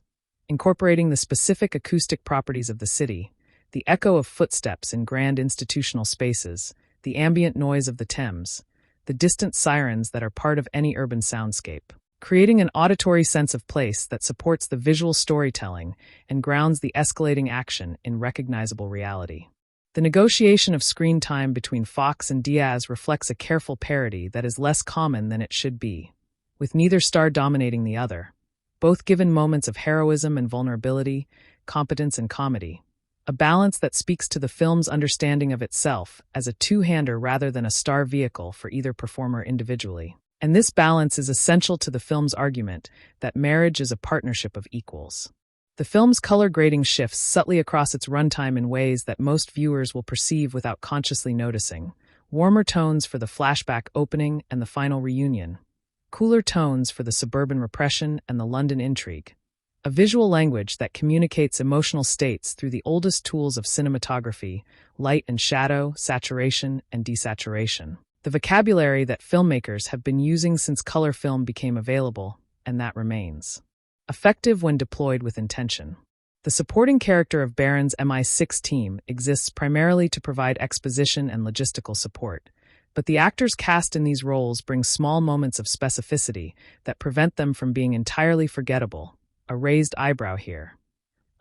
incorporating the specific acoustic properties of the city, the echo of footsteps in grand institutional spaces, the ambient noise of the Thames, the distant sirens that are part of any urban soundscape, creating an auditory sense of place that supports the visual storytelling and grounds the escalating action in recognizable reality. The negotiation of screen time between Foxx and Diaz reflects a careful parody that is less common than it should be, with neither star dominating the other, both given moments of heroism and vulnerability, competence and comedy, a balance that speaks to the film's understanding of itself as a two-hander rather than a star vehicle for either performer individually. And this balance is essential to the film's argument that marriage is a partnership of equals. The film's color grading shifts subtly across its runtime in ways that most viewers will perceive without consciously noticing. Warmer tones for the flashback opening and the final reunion. Cooler tones for the suburban repression and the London intrigue. A visual language that communicates emotional states through the oldest tools of cinematography, light and shadow, saturation and desaturation. The vocabulary that filmmakers have been using since color film became available, and that remains effective when deployed with intention. The supporting character of Barron's MI6 team exists primarily to provide exposition and logistical support, but the actors cast in these roles bring small moments of specificity that prevent them from being entirely forgettable. A raised eyebrow here.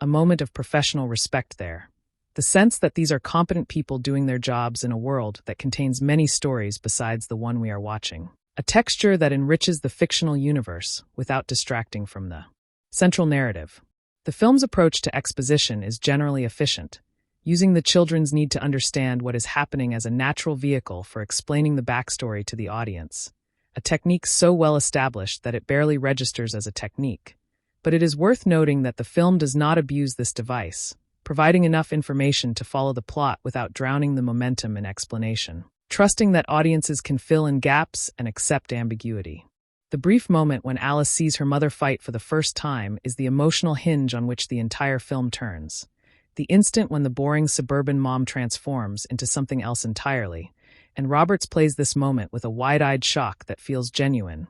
A moment of professional respect there. The sense that these are competent people doing their jobs in a world that contains many stories besides the one we are watching. A texture that enriches the fictional universe without distracting from the central narrative. The film's approach to exposition is generally efficient, using the children's need to understand what is happening as a natural vehicle for explaining the backstory to the audience, a technique so well established that it barely registers as a technique. But it is worth noting that the film does not abuse this device, providing enough information to follow the plot without drowning the momentum in explanation, trusting that audiences can fill in gaps and accept ambiguity. The brief moment when Alice sees her mother fight for the first time is the emotional hinge on which the entire film turns. The instant when the boring suburban mom transforms into something else entirely, and Roberts plays this moment with a wide-eyed shock that feels genuine.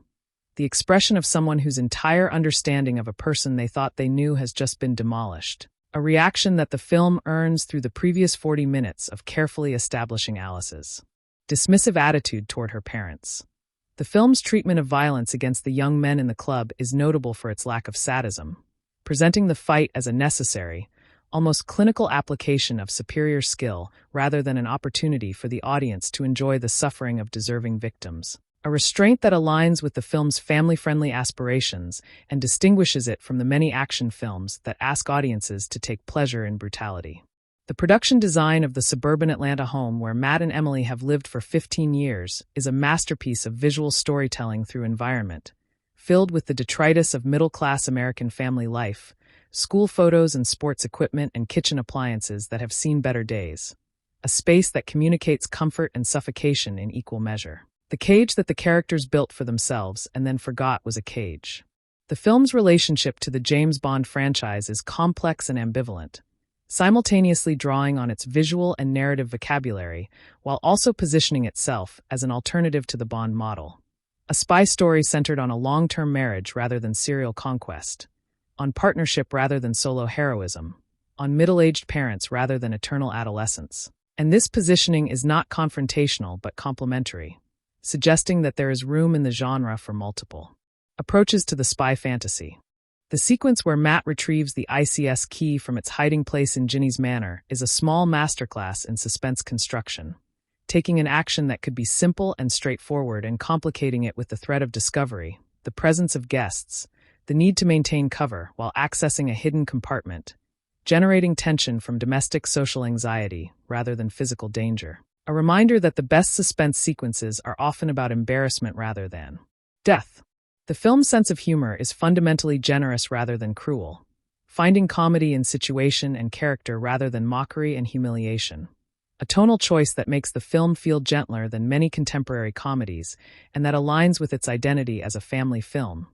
The expression of someone whose entire understanding of a person they thought they knew has just been demolished. A reaction that the film earns through the previous 40 minutes of carefully establishing Alice's dismissive attitude toward her parents. The film's treatment of violence against the young men in the club is notable for its lack of sadism, presenting the fight as a necessary, almost clinical application of superior skill rather than an opportunity for the audience to enjoy the suffering of deserving victims. A restraint that aligns with the film's family-friendly aspirations and distinguishes it from the many action films that ask audiences to take pleasure in brutality. The production design of the suburban Atlanta home where Matt and Emily have lived for 15 years is a masterpiece of visual storytelling through environment, filled with the detritus of middle-class American family life, school photos and sports equipment and kitchen appliances that have seen better days. A space that communicates comfort and suffocation in equal measure. The cage that the characters built for themselves and then forgot was a cage. The film's relationship to the James Bond franchise is complex and ambivalent, simultaneously drawing on its visual and narrative vocabulary while also positioning itself as an alternative to the Bond model. A spy story centered on a long-term marriage rather than serial conquest, on partnership rather than solo heroism, on middle-aged parents rather than eternal adolescence. And this positioning is not confrontational but complementary, suggesting that there is room in the genre for multiple approaches to the spy fantasy. The sequence where Matt retrieves the ICS key from its hiding place in Ginny's manor is a small masterclass in suspense construction, taking an action that could be simple and straightforward and complicating it with the threat of discovery, the presence of guests, the need to maintain cover while accessing a hidden compartment, generating tension from domestic social anxiety rather than physical danger. A reminder that the best suspense sequences are often about embarrassment rather than death. The film's sense of humor is fundamentally generous rather than cruel, finding comedy in situation and character rather than mockery and humiliation. A tonal choice that makes the film feel gentler than many contemporary comedies and that aligns with its identity as a family film.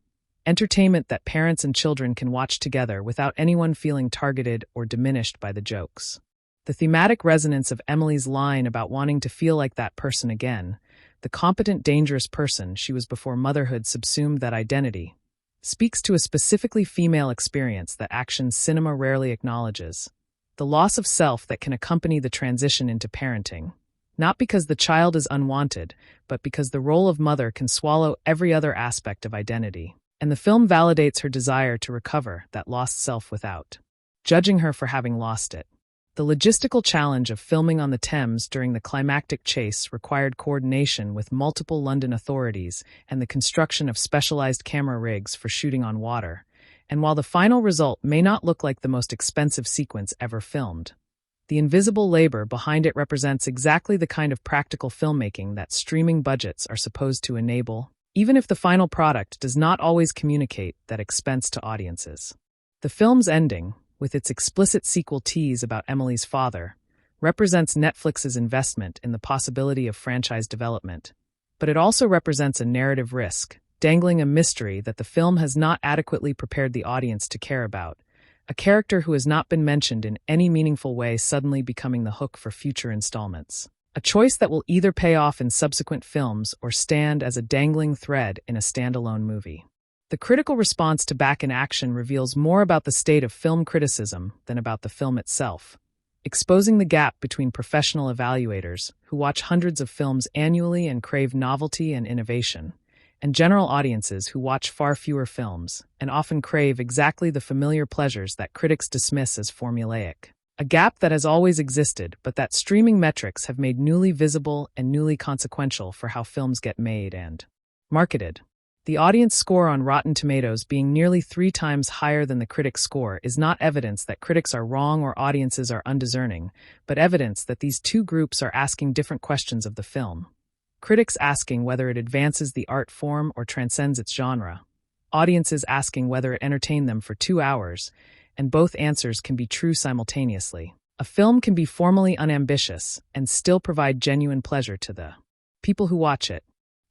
Entertainment that parents and children can watch together without anyone feeling targeted or diminished by the jokes. The thematic resonance of Emily's line about wanting to feel like that person again, the competent, dangerous person she was before motherhood subsumed that identity, speaks to a specifically female experience that action cinema rarely acknowledges. The loss of self that can accompany the transition into parenting, Not because the child is unwanted, but because the role of mother can swallow every other aspect of identity. And the film validates her desire to recover that lost self without judging her for having lost it. The logistical challenge of filming on the Thames during the climactic chase required coordination with multiple London authorities and the construction of specialized camera rigs for shooting on water. And while the final result may not look like the most expensive sequence ever filmed, the invisible labor behind it represents exactly the kind of practical filmmaking that streaming budgets are supposed to enable, even if the final product does not always communicate that expense to audiences. The film's ending, with its explicit sequel tease about Emily's father, represents Netflix's investment in the possibility of franchise development, but it also represents a narrative risk, dangling a mystery that the film has not adequately prepared the audience to care about, a character who has not been mentioned in any meaningful way suddenly becoming the hook for future installments. A choice that will either pay off in subsequent films or stand as a dangling thread in a standalone movie. The critical response to Back in Action reveals more about the state of film criticism than about the film itself, exposing the gap between professional evaluators, who watch hundreds of films annually and crave novelty and innovation, and general audiences who watch far fewer films and often crave exactly the familiar pleasures that critics dismiss as formulaic. A gap that has always existed, but that streaming metrics have made newly visible and newly consequential for how films get made and marketed. The audience score on Rotten Tomatoes being nearly 3 times higher than the critic score is not evidence that critics are wrong or audiences are undiscerning, but evidence that these two groups are asking different questions of the film. Critics asking whether it advances the art form or transcends its genre. Audiences asking whether it entertained them for 2 hours, and both answers can be true simultaneously. A film can be formally unambitious and still provide genuine pleasure to the people who watch it.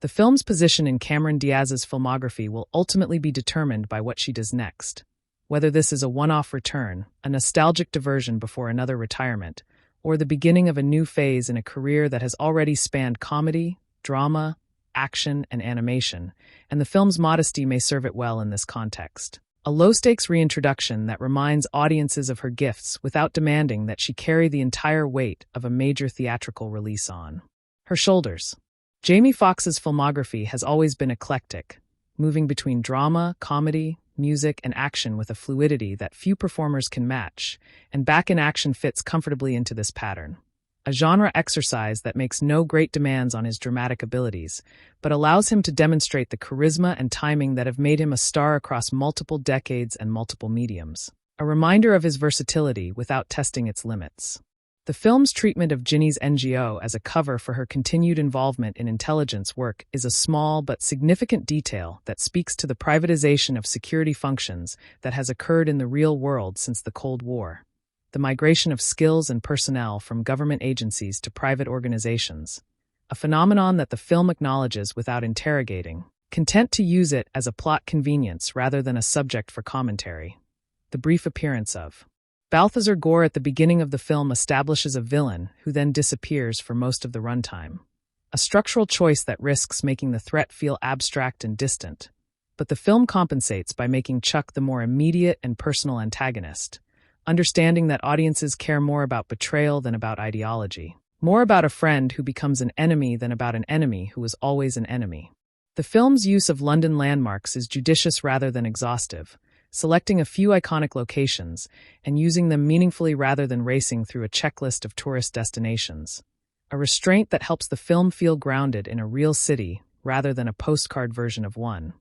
The film's position in Cameron Diaz's filmography will ultimately be determined by what she does next. Whether this is a one-off return, a nostalgic diversion before another retirement, or the beginning of a new phase in a career that has already spanned comedy, drama, action, and animation, and the film's modesty may serve it well in this context. A low-stakes reintroduction that reminds audiences of her gifts without demanding that she carry the entire weight of a major theatrical release on her shoulders. Jamie Foxx's filmography has always been eclectic, moving between drama, comedy, music, and action with a fluidity that few performers can match, and Back in Action fits comfortably into this pattern. A genre exercise that makes no great demands on his dramatic abilities, but allows him to demonstrate the charisma and timing that have made him a star across multiple decades and multiple mediums. A reminder of his versatility without testing its limits. The film's treatment of Ginny's NGO as a cover for her continued involvement in intelligence work is a small but significant detail that speaks to the privatization of security functions that has occurred in the real world since the Cold War. The migration of skills and personnel from government agencies to private organizations, a phenomenon that the film acknowledges without interrogating, content to use it as a plot convenience rather than a subject for commentary. The brief appearance of Balthazar Gore at the beginning of the film establishes a villain who then disappears for most of the runtime. A structural choice that risks making the threat feel abstract and distant. But the film compensates by making Chuck the more immediate and personal antagonist, understanding that audiences care more about betrayal than about ideology, more about a friend who becomes an enemy than about an enemy who was always an enemy. The film's use of London landmarks is judicious rather than exhaustive, selecting a few iconic locations and using them meaningfully rather than racing through a checklist of tourist destinations. A restraint that helps the film feel grounded in a real city rather than a postcard version of one.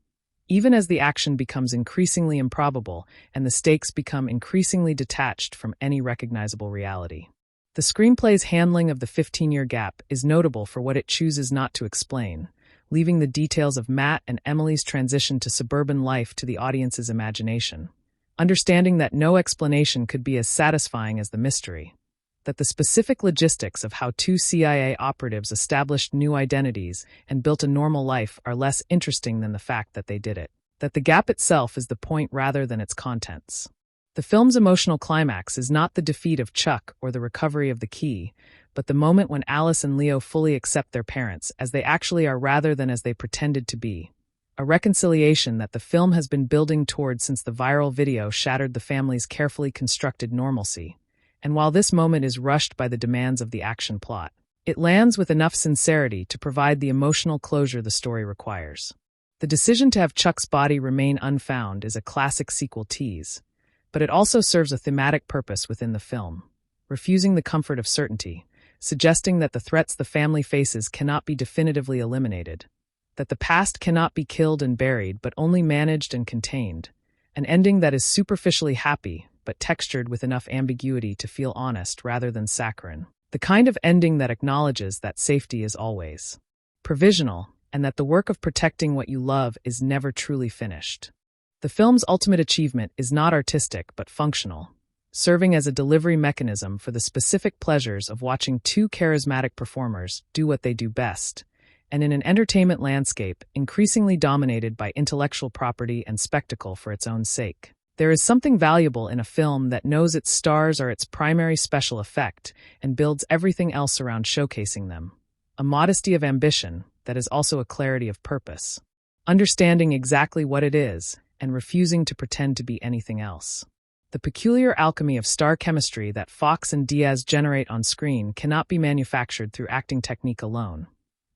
Even as the action becomes increasingly improbable and the stakes become increasingly detached from any recognizable reality. The screenplay's handling of the 15-year gap is notable for what it chooses not to explain, leaving the details of Matt and Emily's transition to suburban life to the audience's imagination. Understanding that no explanation could be as satisfying as the mystery. That the specific logistics of how 2 CIA operatives established new identities and built a normal life are less interesting than the fact that they did it. That the gap itself is the point rather than its contents. The film's emotional climax is not the defeat of Chuck or the recovery of the key, but the moment when Alice and Leo fully accept their parents as they actually are rather than as they pretended to be. A reconciliation that the film has been building toward since the viral video shattered the family's carefully constructed normalcy. And while this moment is rushed by the demands of the action plot, It lands with enough sincerity to provide the emotional closure the story requires. The decision to have Chuck's body remain unfound is a classic sequel tease, but it also serves a thematic purpose within the film, refusing the comfort of certainty, suggesting that the threats the family faces cannot be definitively eliminated, that the past cannot be killed and buried but only managed and contained, an ending that is superficially happy but textured with enough ambiguity to feel honest rather than saccharine. The kind of ending that acknowledges that safety is always provisional, and that the work of protecting what you love is never truly finished. The film's ultimate achievement is not artistic but functional, serving as a delivery mechanism for the specific pleasures of watching two charismatic performers do what they do best, and in an entertainment landscape increasingly dominated by intellectual property and spectacle for its own sake. There is something valuable in a film that knows its stars are its primary special effect and builds everything else around showcasing them. A modesty of ambition that is also a clarity of purpose. Understanding exactly what it is and refusing to pretend to be anything else. The peculiar alchemy of star chemistry that Foxx and Diaz generate on screen cannot be manufactured through acting technique alone,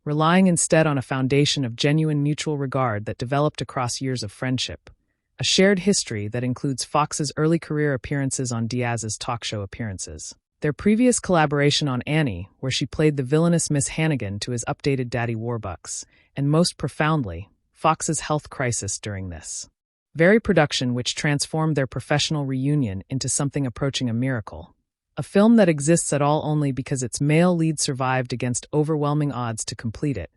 relying instead on a foundation of genuine mutual regard that developed across years of friendship. A shared history that includes Foxx's early career appearances on Diaz's talk show appearances. Their previous collaboration on Annie, where she played the villainous Miss Hannigan to his updated Daddy Warbucks, and most profoundly, Foxx's health crisis during this very production which transformed their professional reunion into something approaching a miracle. A film that exists at all only because its male lead survived against overwhelming odds to complete it,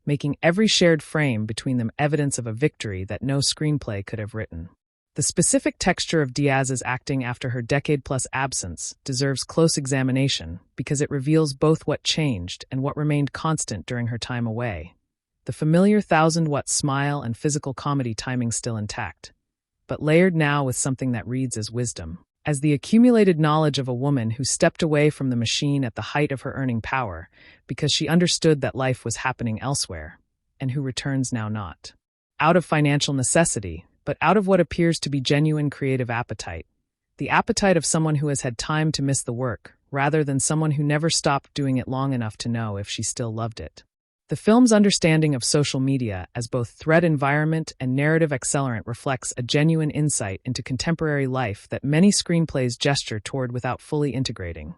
making every shared frame between them evidence of a victory that no screenplay could have written. The specific texture of Diaz's acting after her decade-plus absence deserves close examination because it reveals both what changed and what remained constant during her time away. The familiar 1000-watt smile and physical comedy timing still intact, but layered now with something that reads as wisdom. As the accumulated knowledge of a woman who stepped away from the machine at the height of her earning power because she understood that life was happening elsewhere, and who returns now not out of financial necessity, but out of what appears to be genuine creative appetite, the appetite of someone who has had time to miss the work, rather than someone who never stopped doing it long enough to know if she still loved it. The film's understanding of social media as both threat environment and narrative accelerant reflects a genuine insight into contemporary life that many screenplays gesture toward without fully integrating.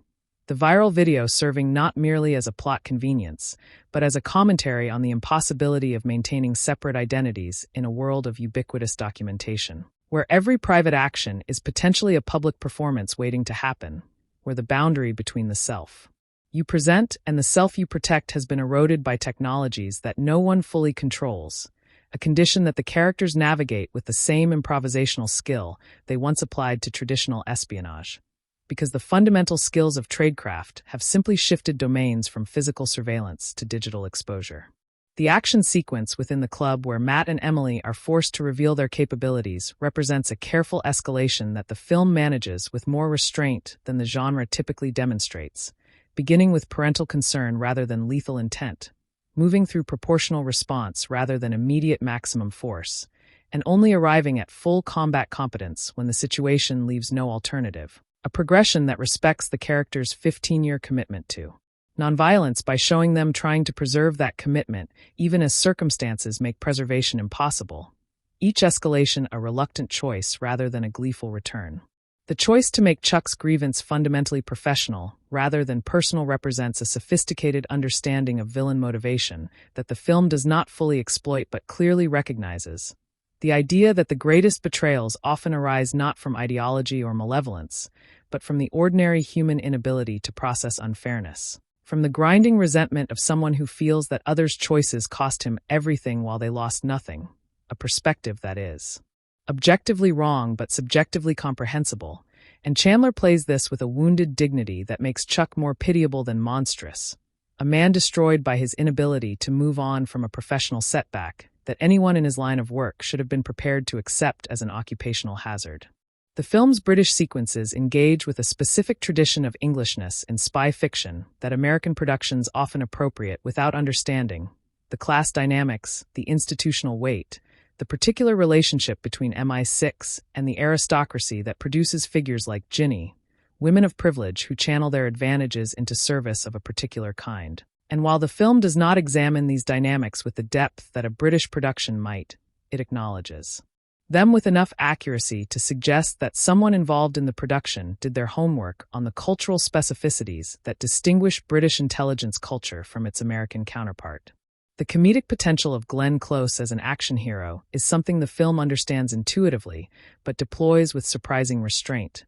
The viral video serving not merely as a plot convenience, but as a commentary on the impossibility of maintaining separate identities in a world of ubiquitous documentation, where every private action is potentially a public performance waiting to happen, where the boundary between the self you present and the self you protect has been eroded by technologies that no one fully controls, a condition that the characters navigate with the same improvisational skill they once applied to traditional espionage, because the fundamental skills of tradecraft have simply shifted domains from physical surveillance to digital exposure. The action sequence within the club where Matt and Emily are forced to reveal their capabilities represents a careful escalation that the film manages with more restraint than the genre typically demonstrates, beginning with parental concern rather than lethal intent, moving through proportional response rather than immediate maximum force, and only arriving at full combat competence when the situation leaves no alternative. A progression that respects the character's 15-year commitment to nonviolence by showing them trying to preserve that commitment even as circumstances make preservation impossible. Each escalation a reluctant choice rather than a gleeful return. The choice to make Chuck's grievance fundamentally professional rather than personal represents a sophisticated understanding of villain motivation that the film does not fully exploit but clearly recognizes. The idea that the greatest betrayals often arise not from ideology or malevolence, but from the ordinary human inability to process unfairness. From the grinding resentment of someone who feels that others' choices cost him everything while they lost nothing, a perspective that is objectively wrong but subjectively comprehensible, and Chandler plays this with a wounded dignity that makes Chuck more pitiable than monstrous, a man destroyed by his inability to move on from a professional setback that anyone in his line of work should have been prepared to accept as an occupational hazard. The film's British sequences engage with a specific tradition of Englishness in spy fiction that American productions often appropriate without understanding: the class dynamics, the institutional weight, the particular relationship between MI6 and the aristocracy that produces figures like Ginny, women of privilege who channel their advantages into service of a particular kind. And while the film does not examine these dynamics with the depth that a British production might, it acknowledges them with enough accuracy to suggest that someone involved in the production did their homework on the cultural specificities that distinguish British intelligence culture from its American counterpart. The comedic potential of Glenn Close as an action hero is something the film understands intuitively, but deploys with surprising restraint,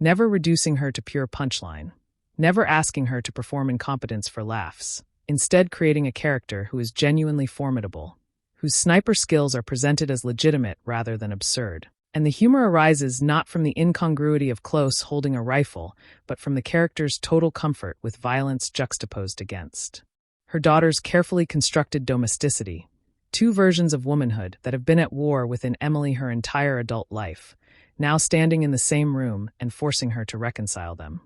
never reducing her to pure punchline, never asking her to perform incompetence for laughs, instead creating a character who is genuinely formidable, whose sniper skills are presented as legitimate rather than absurd. And the humor arises not from the incongruity of Close holding a rifle, but from the character's total comfort with violence juxtaposed against her daughter's carefully constructed domesticity, two versions of womanhood that have been at war within Emily her entire adult life, now standing in the same room and forcing her to reconcile them.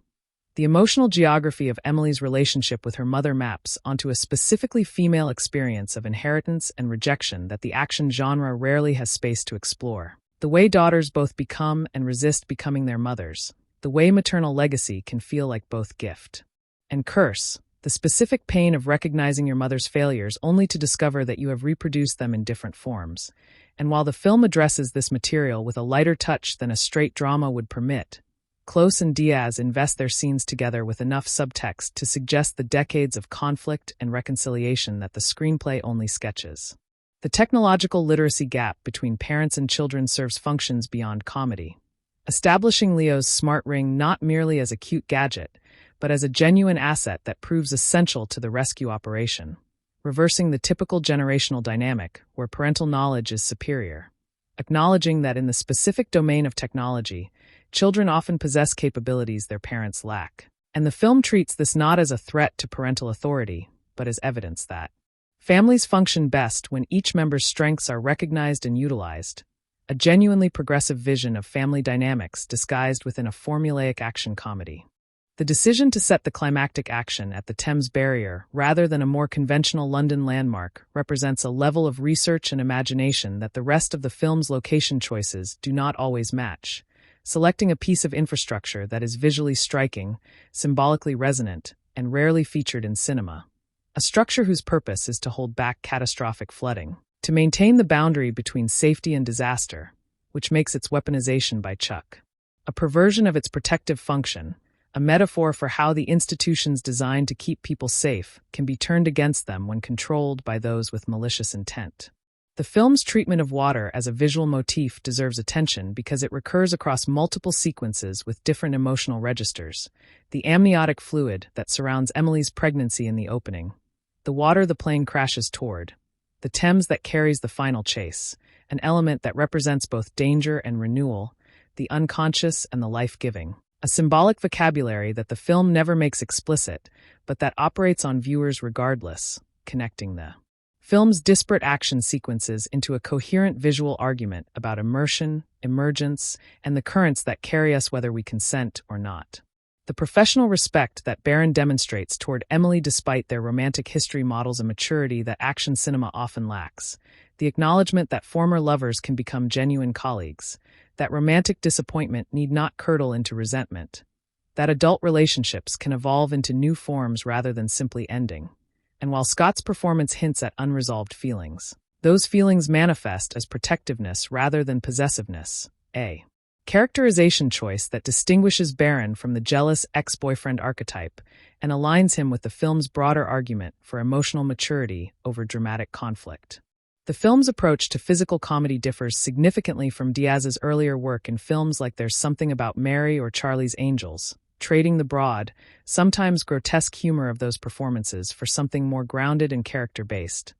The emotional geography of Emily's relationship with her mother maps onto a specifically female experience of inheritance and rejection that the action genre rarely has space to explore. The way daughters both become and resist becoming their mothers, the way maternal legacy can feel like both gift and curse, the specific pain of recognizing your mother's failures only to discover that you have reproduced them in different forms. And while the film addresses this material with a lighter touch than a straight drama would permit, Close and Diaz invest their scenes together with enough subtext to suggest the decades of conflict and reconciliation that the screenplay only sketches. The technological literacy gap between parents and children serves functions beyond comedy, establishing Leo's smart ring not merely as a cute gadget, but as a genuine asset that proves essential to the rescue operation, reversing the typical generational dynamic where parental knowledge is superior, acknowledging that in the specific domain of technology, children often possess capabilities their parents lack. And the film treats this not as a threat to parental authority, but as evidence that families function best when each member's strengths are recognized and utilized, a genuinely progressive vision of family dynamics disguised within a formulaic action comedy. The decision to set the climactic action at the Thames Barrier rather than a more conventional London landmark represents a level of research and imagination that the rest of the film's location choices do not always match, selecting a piece of infrastructure that is visually striking, symbolically resonant, and rarely featured in cinema. A structure whose purpose is to hold back catastrophic flooding, to maintain the boundary between safety and disaster, which makes its weaponization by Chuck a perversion of its protective function, a metaphor for how the institutions designed to keep people safe can be turned against them when controlled by those with malicious intent. The film's treatment of water as a visual motif deserves attention because it recurs across multiple sequences with different emotional registers. The amniotic fluid that surrounds Emily's pregnancy in the opening, the water the plane crashes toward, the Thames that carries the final chase, an element that represents both danger and renewal, the unconscious and the life-giving. A symbolic vocabulary that the film never makes explicit, but that operates on viewers regardless, connecting the film's disparate action sequences into a coherent visual argument about immersion, emergence, and the currents that carry us whether we consent or not. The professional respect that Barron demonstrates toward Emily despite their romantic history models a maturity that action cinema often lacks, the acknowledgement that former lovers can become genuine colleagues, that romantic disappointment need not curdle into resentment, that adult relationships can evolve into new forms rather than simply ending. And while Scott's performance hints at unresolved feelings, those feelings manifest as protectiveness rather than possessiveness, a characterization choice that distinguishes Barron from the jealous ex-boyfriend archetype and aligns him with the film's broader argument for emotional maturity over dramatic conflict. The film's approach to physical comedy differs significantly from Diaz's earlier work in films like There's Something About Mary or Charlie's Angels, trading the broad, sometimes grotesque humor of those performances for something more grounded and character-based.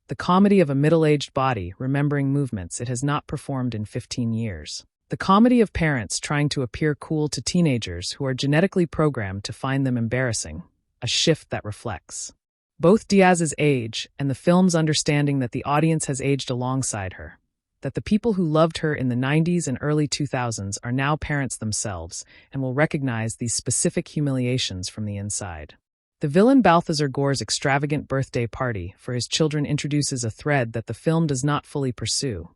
The comedy of a middle-aged body remembering movements it has not performed in 15 years. The comedy of parents trying to appear cool to teenagers who are genetically programmed to find them embarrassing, a shift that reflects both Diaz's age and the film's understanding that the audience has aged alongside her, that the people who loved her in the 90s and early 2000s are now parents themselves and will recognize these specific humiliations from the inside. The villain Balthazar Gore's extravagant birthday party for his children introduces a thread that the film does not fully pursue.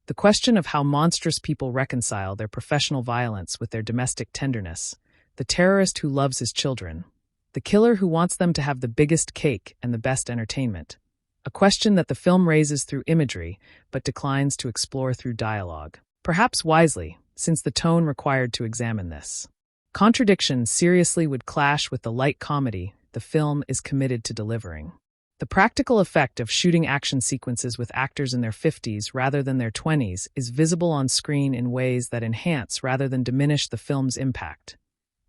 The question of how monstrous people reconcile their professional violence with their domestic tenderness, the terrorist who loves his children, the killer who wants them to have the biggest cake and the best entertainment. A question that the film raises through imagery, but declines to explore through dialogue. Perhaps wisely, since the tone required to examine this contradiction seriously would clash with the light comedy the film is committed to delivering. The practical effect of shooting action sequences with actors in their 50s rather than their 20s is visible on screen in ways that enhance rather than diminish the film's impact.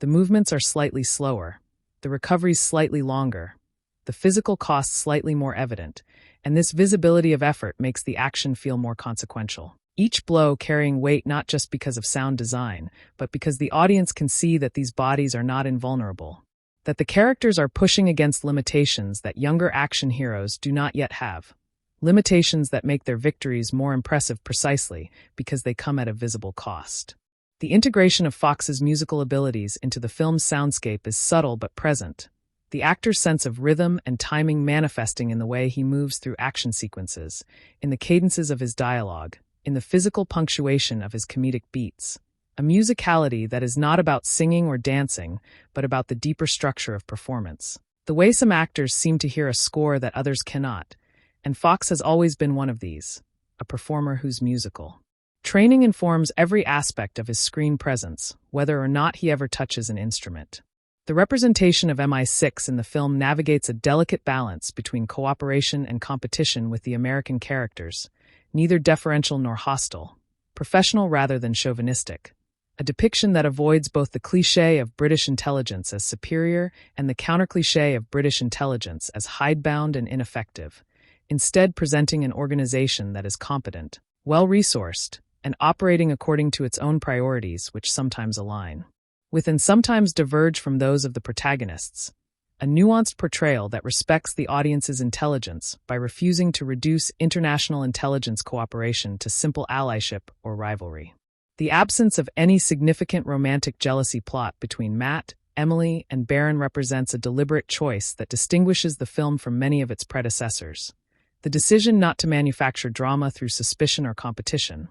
The movements are slightly slower, the recoveries slightly longer, the physical costs slightly more evident, and this visibility of effort makes the action feel more consequential. Each blow carrying weight not just because of sound design, but because the audience can see that these bodies are not invulnerable, that the characters are pushing against limitations that younger action heroes do not yet have, limitations that make their victories more impressive precisely because they come at a visible cost. The integration of Foxx's musical abilities into the film's soundscape is subtle but present, the actor's sense of rhythm and timing manifesting in the way he moves through action sequences, in the cadences of his dialogue, in the physical punctuation of his comedic beats. A musicality that is not about singing or dancing, but about the deeper structure of performance. The way some actors seem to hear a score that others cannot, and Foxx has always been one of these, a performer who's musical. Training informs every aspect of his screen presence, whether or not he ever touches an instrument. The representation of MI6 in the film navigates a delicate balance between cooperation and competition with the American characters, neither deferential nor hostile, professional rather than chauvinistic. A depiction that avoids both the cliché of British intelligence as superior and the counter-cliché of British intelligence as hidebound and ineffective, instead presenting an organization that is competent, well-resourced, and operating according to its own priorities, which sometimes align with and sometimes diverge from those of the protagonists. A nuanced portrayal that respects the audience's intelligence by refusing to reduce international intelligence cooperation to simple allyship or rivalry. The absence of any significant romantic jealousy plot between Matt, Emily, and Baron represents a deliberate choice that distinguishes the film from many of its predecessors. The decision not to manufacture drama through suspicion or competition.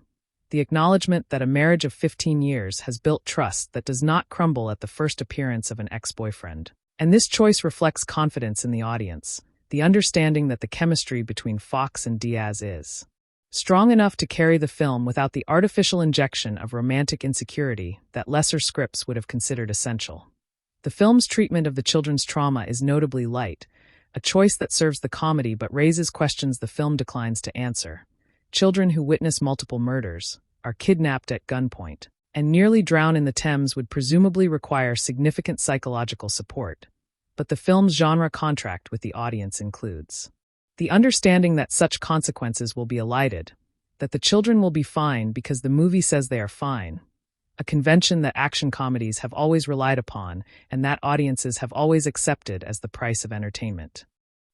The acknowledgement that a marriage of 15 years has built trust that does not crumble at the first appearance of an ex-boyfriend. And this choice reflects confidence in the audience, the understanding that the chemistry between Foxx and Diaz is strong enough to carry the film without the artificial injection of romantic insecurity that lesser scripts would have considered essential. The film's treatment of the children's trauma is notably light, a choice that serves the comedy but raises questions the film declines to answer. Children who witness multiple murders, are kidnapped at gunpoint, and nearly drown in the Thames would presumably require significant psychological support. But the film's genre contract with the audience includes the understanding that such consequences will be elided, that the children will be fine because the movie says they are fine, a convention that action comedies have always relied upon and that audiences have always accepted as the price of entertainment.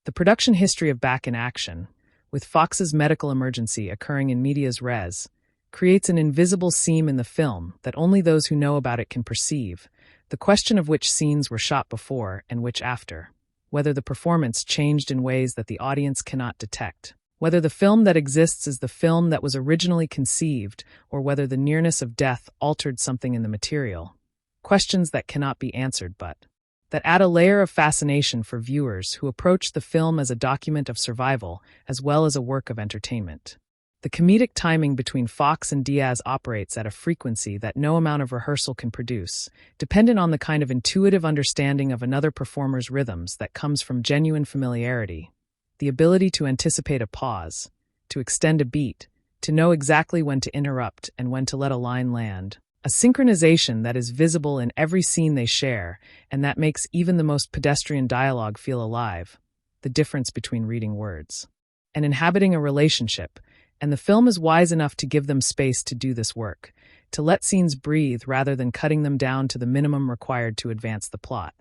The production history of Back in Action, with Foxx's medical emergency occurring in medias res, creates an invisible seam in the film that only those who know about it can perceive, the question of which scenes were shot before and which after, whether the performance changed in ways that the audience cannot detect, whether the film that exists is the film that was originally conceived, or whether the nearness of death altered something in the material. Questions that cannot be answered but that add a layer of fascination for viewers who approach the film as a document of survival as well as a work of entertainment. The comedic timing between Foxx and Diaz operates at a frequency that no amount of rehearsal can produce, dependent on the kind of intuitive understanding of another performer's rhythms that comes from genuine familiarity, the ability to anticipate a pause, to extend a beat, to know exactly when to interrupt and when to let a line land, a synchronization that is visible in every scene they share and that makes even the most pedestrian dialogue feel alive, the difference between reading words and inhabiting a relationship. And the film is wise enough to give them space to do this work, to let scenes breathe rather than cutting them down to the minimum required to advance the plot.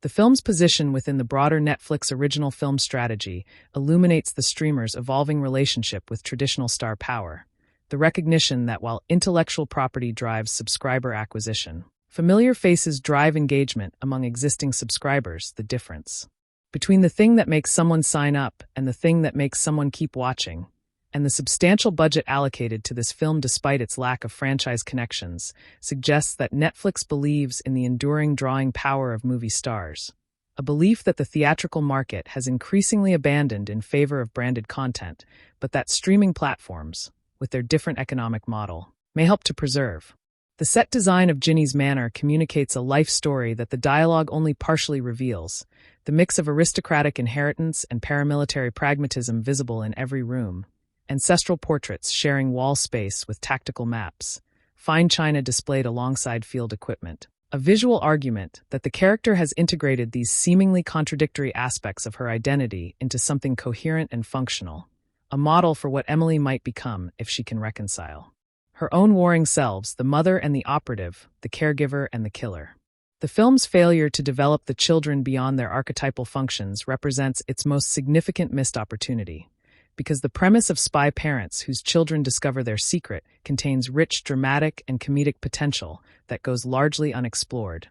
The film's position within the broader Netflix original film strategy illuminates the streamer's evolving relationship with traditional star power, the recognition that while intellectual property drives subscriber acquisition, familiar faces drive engagement among existing subscribers. The difference between the thing that makes someone sign up and the thing that makes someone keep watching And the substantial budget allocated to this film despite its lack of franchise connections suggests that Netflix believes in the enduring drawing power of movie stars, a belief that the theatrical market has increasingly abandoned in favor of branded content, but that streaming platforms, with their different economic model, may help to preserve. The set design of Ginny's Manor communicates a life story that the dialogue only partially reveals, the mix of aristocratic inheritance and paramilitary pragmatism visible in every room, ancestral portraits sharing wall space with tactical maps, fine china displayed alongside field equipment. A visual argument that the character has integrated these seemingly contradictory aspects of her identity into something coherent and functional, a model for what Emily might become if she can reconcile her own warring selves, the mother and the operative, the caregiver and the killer. The film's failure to develop the children beyond their archetypal functions represents its most significant missed opportunity, because the premise of spy parents whose children discover their secret contains rich dramatic and comedic potential that goes largely unexplored.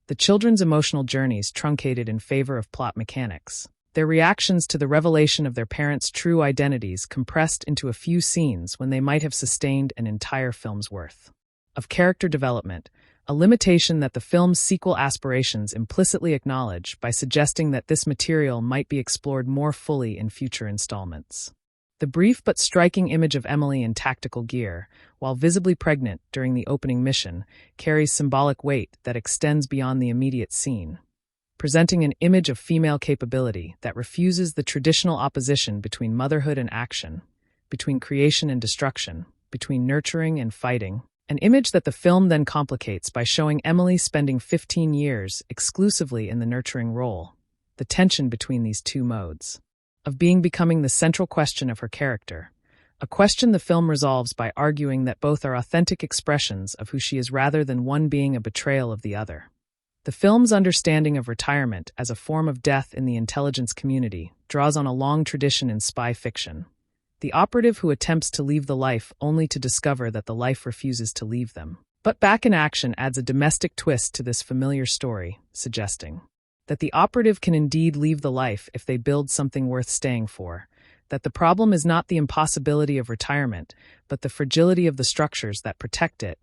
The children's emotional journeys truncated in favor of plot mechanics, their reactions to the revelation of their parents' true identities compressed into a few scenes when they might have sustained an entire film's worth of character development, a limitation that the film's sequel aspirations implicitly acknowledge by suggesting that this material might be explored more fully in future installments. The brief but striking image of Emily in tactical gear, while visibly pregnant during the opening mission, carries symbolic weight that extends beyond the immediate scene, presenting an image of female capability that refuses the traditional opposition between motherhood and action, between creation and destruction, between nurturing and fighting. An image that the film then complicates by showing Emily spending 15 years exclusively in the nurturing role, the tension between these two modes of being becoming the central question of her character, a question the film resolves by arguing that both are authentic expressions of who she is rather than one being a betrayal of the other. The film's understanding of retirement as a form of death in the intelligence community draws on a long tradition in spy fiction. The operative who attempts to leave the life only to discover that the life refuses to leave them. But Back in Action adds a domestic twist to this familiar story, suggesting that the operative can indeed leave the life if they build something worth staying for, that the problem is not the impossibility of retirement, but the fragility of the structures that protect it,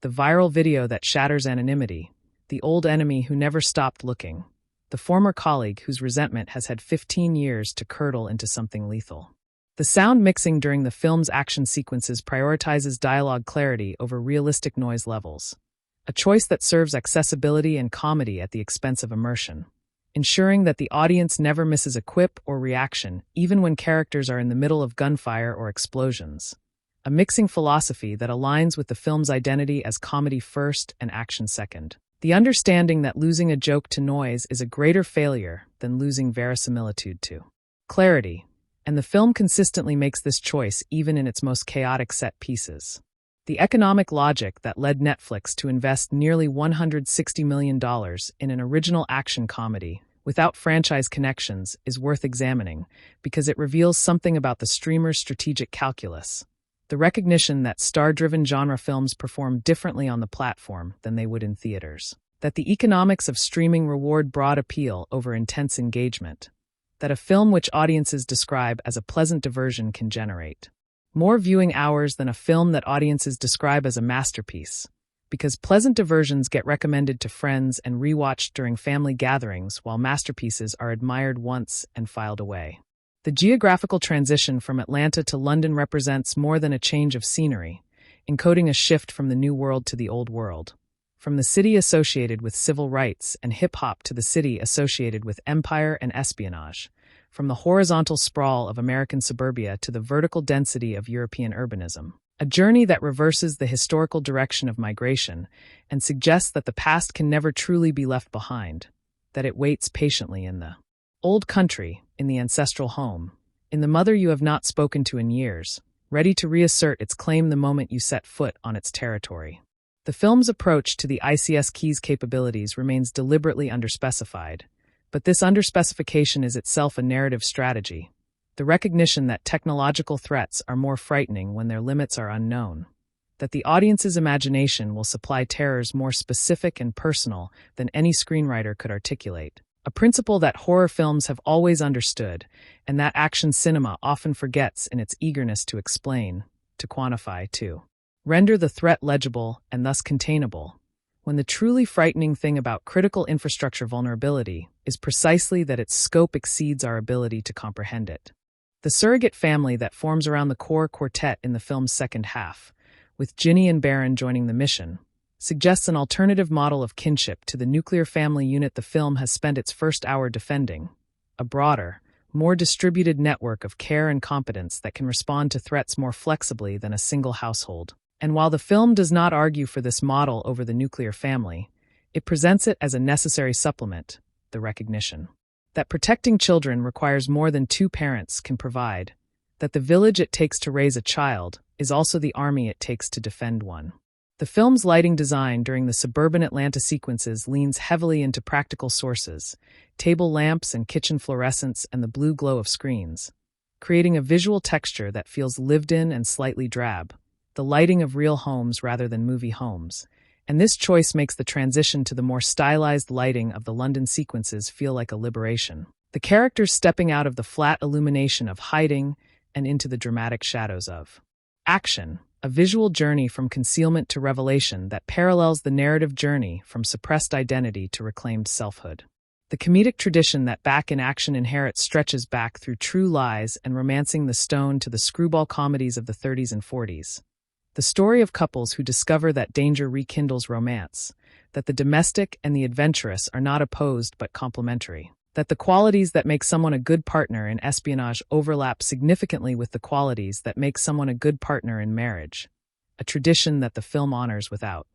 the viral video that shatters anonymity, the old enemy who never stopped looking, the former colleague whose resentment has had 15 years to curdle into something lethal. The sound mixing during the film's action sequences prioritizes dialogue clarity over realistic noise levels, a choice that serves accessibility and comedy at the expense of immersion, ensuring that the audience never misses a quip or reaction, even when characters are in the middle of gunfire or explosions. A mixing philosophy that aligns with the film's identity as comedy first and action second. The understanding that losing a joke to noise is a greater failure than losing verisimilitude to clarity, and the film consistently makes this choice even in its most chaotic set pieces. The economic logic that led Netflix to invest nearly $160 million in an original action comedy without franchise connections is worth examining because it reveals something about the streamer's strategic calculus, the recognition that star-driven genre films perform differently on the platform than they would in theaters, that the economics of streaming reward broad appeal over intense engagement, that a film which audiences describe as a pleasant diversion can generate more viewing hours than a film that audiences describe as a masterpiece, because pleasant diversions get recommended to friends and rewatched during family gatherings while masterpieces are admired once and filed away. The geographical transition from Atlanta to London represents more than a change of scenery, encoding a shift from the New World to the Old World, from the city associated with civil rights and hip-hop to the city associated with empire and espionage, from the horizontal sprawl of American suburbia to the vertical density of European urbanism, a journey that reverses the historical direction of migration and suggests that the past can never truly be left behind, that it waits patiently in the old country, in the ancestral home, in the mother you have not spoken to in years, ready to reassert its claim the moment you set foot on its territory. The film's approach to the ICS Key's capabilities remains deliberately underspecified, but this underspecification is itself a narrative strategy, the recognition that technological threats are more frightening when their limits are unknown, that the audience's imagination will supply terrors more specific and personal than any screenwriter could articulate, a principle that horror films have always understood, and that action cinema often forgets in its eagerness to explain, to quantify, to render the threat legible and thus containable, when the truly frightening thing about critical infrastructure vulnerability is precisely that its scope exceeds our ability to comprehend it. The surrogate family that forms around the core quartet in the film's second half, with Ginny and Baron joining the mission, suggests an alternative model of kinship to the nuclear family unit the film has spent its first hour defending, a broader, more distributed network of care and competence that can respond to threats more flexibly than a single household. And while the film does not argue for this model over the nuclear family, it presents it as a necessary supplement, the recognition that protecting children requires more than two parents can provide, that the village it takes to raise a child is also the army it takes to defend one. The film's lighting design during the suburban Atlanta sequences leans heavily into practical sources, table lamps and kitchen fluorescents and the blue glow of screens, creating a visual texture that feels lived in and slightly drab, the lighting of real homes rather than movie homes. And this choice makes the transition to the more stylized lighting of the London sequences feel like a liberation. The characters stepping out of the flat illumination of hiding and into the dramatic shadows of action, a visual journey from concealment to revelation that parallels the narrative journey from suppressed identity to reclaimed selfhood. The comedic tradition that Back in Action inherits stretches back through True Lies and Romancing the Stone to the screwball comedies of the 30s and 40s. The story of couples who discover that danger rekindles romance, that the domestic and the adventurous are not opposed but complementary, that the qualities that make someone a good partner in espionage overlap significantly with the qualities that make someone a good partner in marriage, a tradition that the film honors without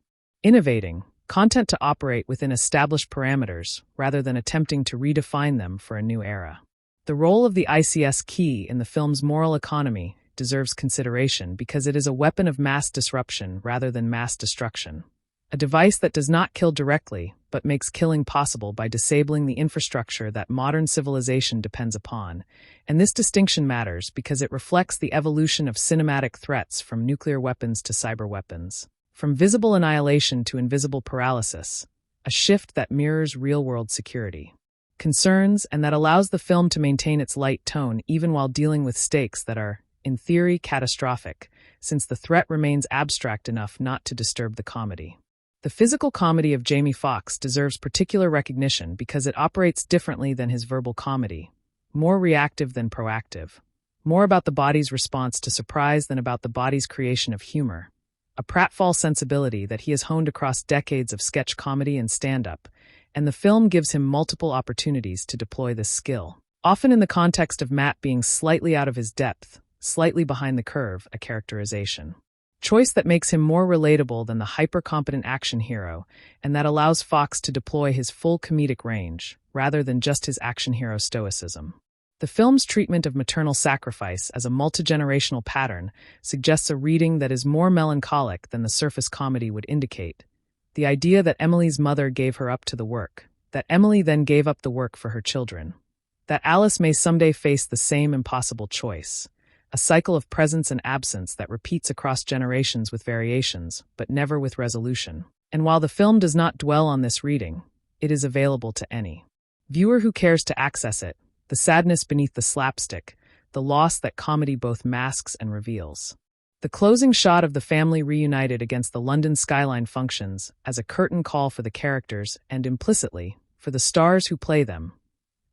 innovating content to operate within established parameters rather than attempting to redefine them for a new era. The role of the ICS key in the film's moral economy deserves consideration because it is a weapon of mass disruption rather than mass destruction. A device that does not kill directly, but makes killing possible by disabling the infrastructure that modern civilization depends upon. And this distinction matters because it reflects the evolution of cinematic threats from nuclear weapons to cyber weapons, from visible annihilation to invisible paralysis, a shift that mirrors real-world security concerns and that allows the film to maintain its light tone even while dealing with stakes that are, in theory, catastrophic, since the threat remains abstract enough not to disturb the comedy. The physical comedy of Jamie Foxx deserves particular recognition because it operates differently than his verbal comedy, more reactive than proactive, more about the body's response to surprise than about the body's creation of humor, a pratfall sensibility that he has honed across decades of sketch comedy and stand-up, and the film gives him multiple opportunities to deploy this skill, often in the context of Matt being slightly out of his depth, slightly behind the curve, a characterization choice that makes him more relatable than the hyper-competent action hero, and that allows Foxx to deploy his full comedic range, rather than just his action hero stoicism. The film's treatment of maternal sacrifice as a multi-generational pattern suggests a reading that is more melancholic than the surface comedy would indicate. The idea that Emily's mother gave her up to the work, that Emily then gave up the work for her children, that Alice may someday face the same impossible choice. A cycle of presence and absence that repeats across generations with variations, but never with resolution. And while the film does not dwell on this reading, it is available to any viewer who cares to access it, the sadness beneath the slapstick, the loss that comedy both masks and reveals. The closing shot of the family reunited against the London skyline functions as a curtain call for the characters and, implicitly, for the stars who play them.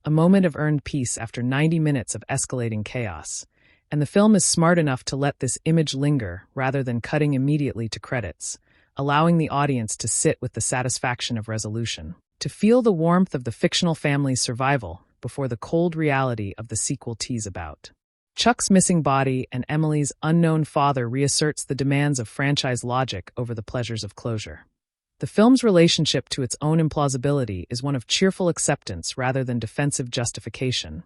A moment of earned peace after 90 minutes of escalating chaos. And the film is smart enough to let this image linger rather than cutting immediately to credits, allowing the audience to sit with the satisfaction of resolution, to feel the warmth of the fictional family's survival before the cold reality of the sequel tease about Chuck's missing body and Emily's unknown father reasserts the demands of franchise logic over the pleasures of closure. The film's relationship to its own implausibility is one of cheerful acceptance rather than defensive justification,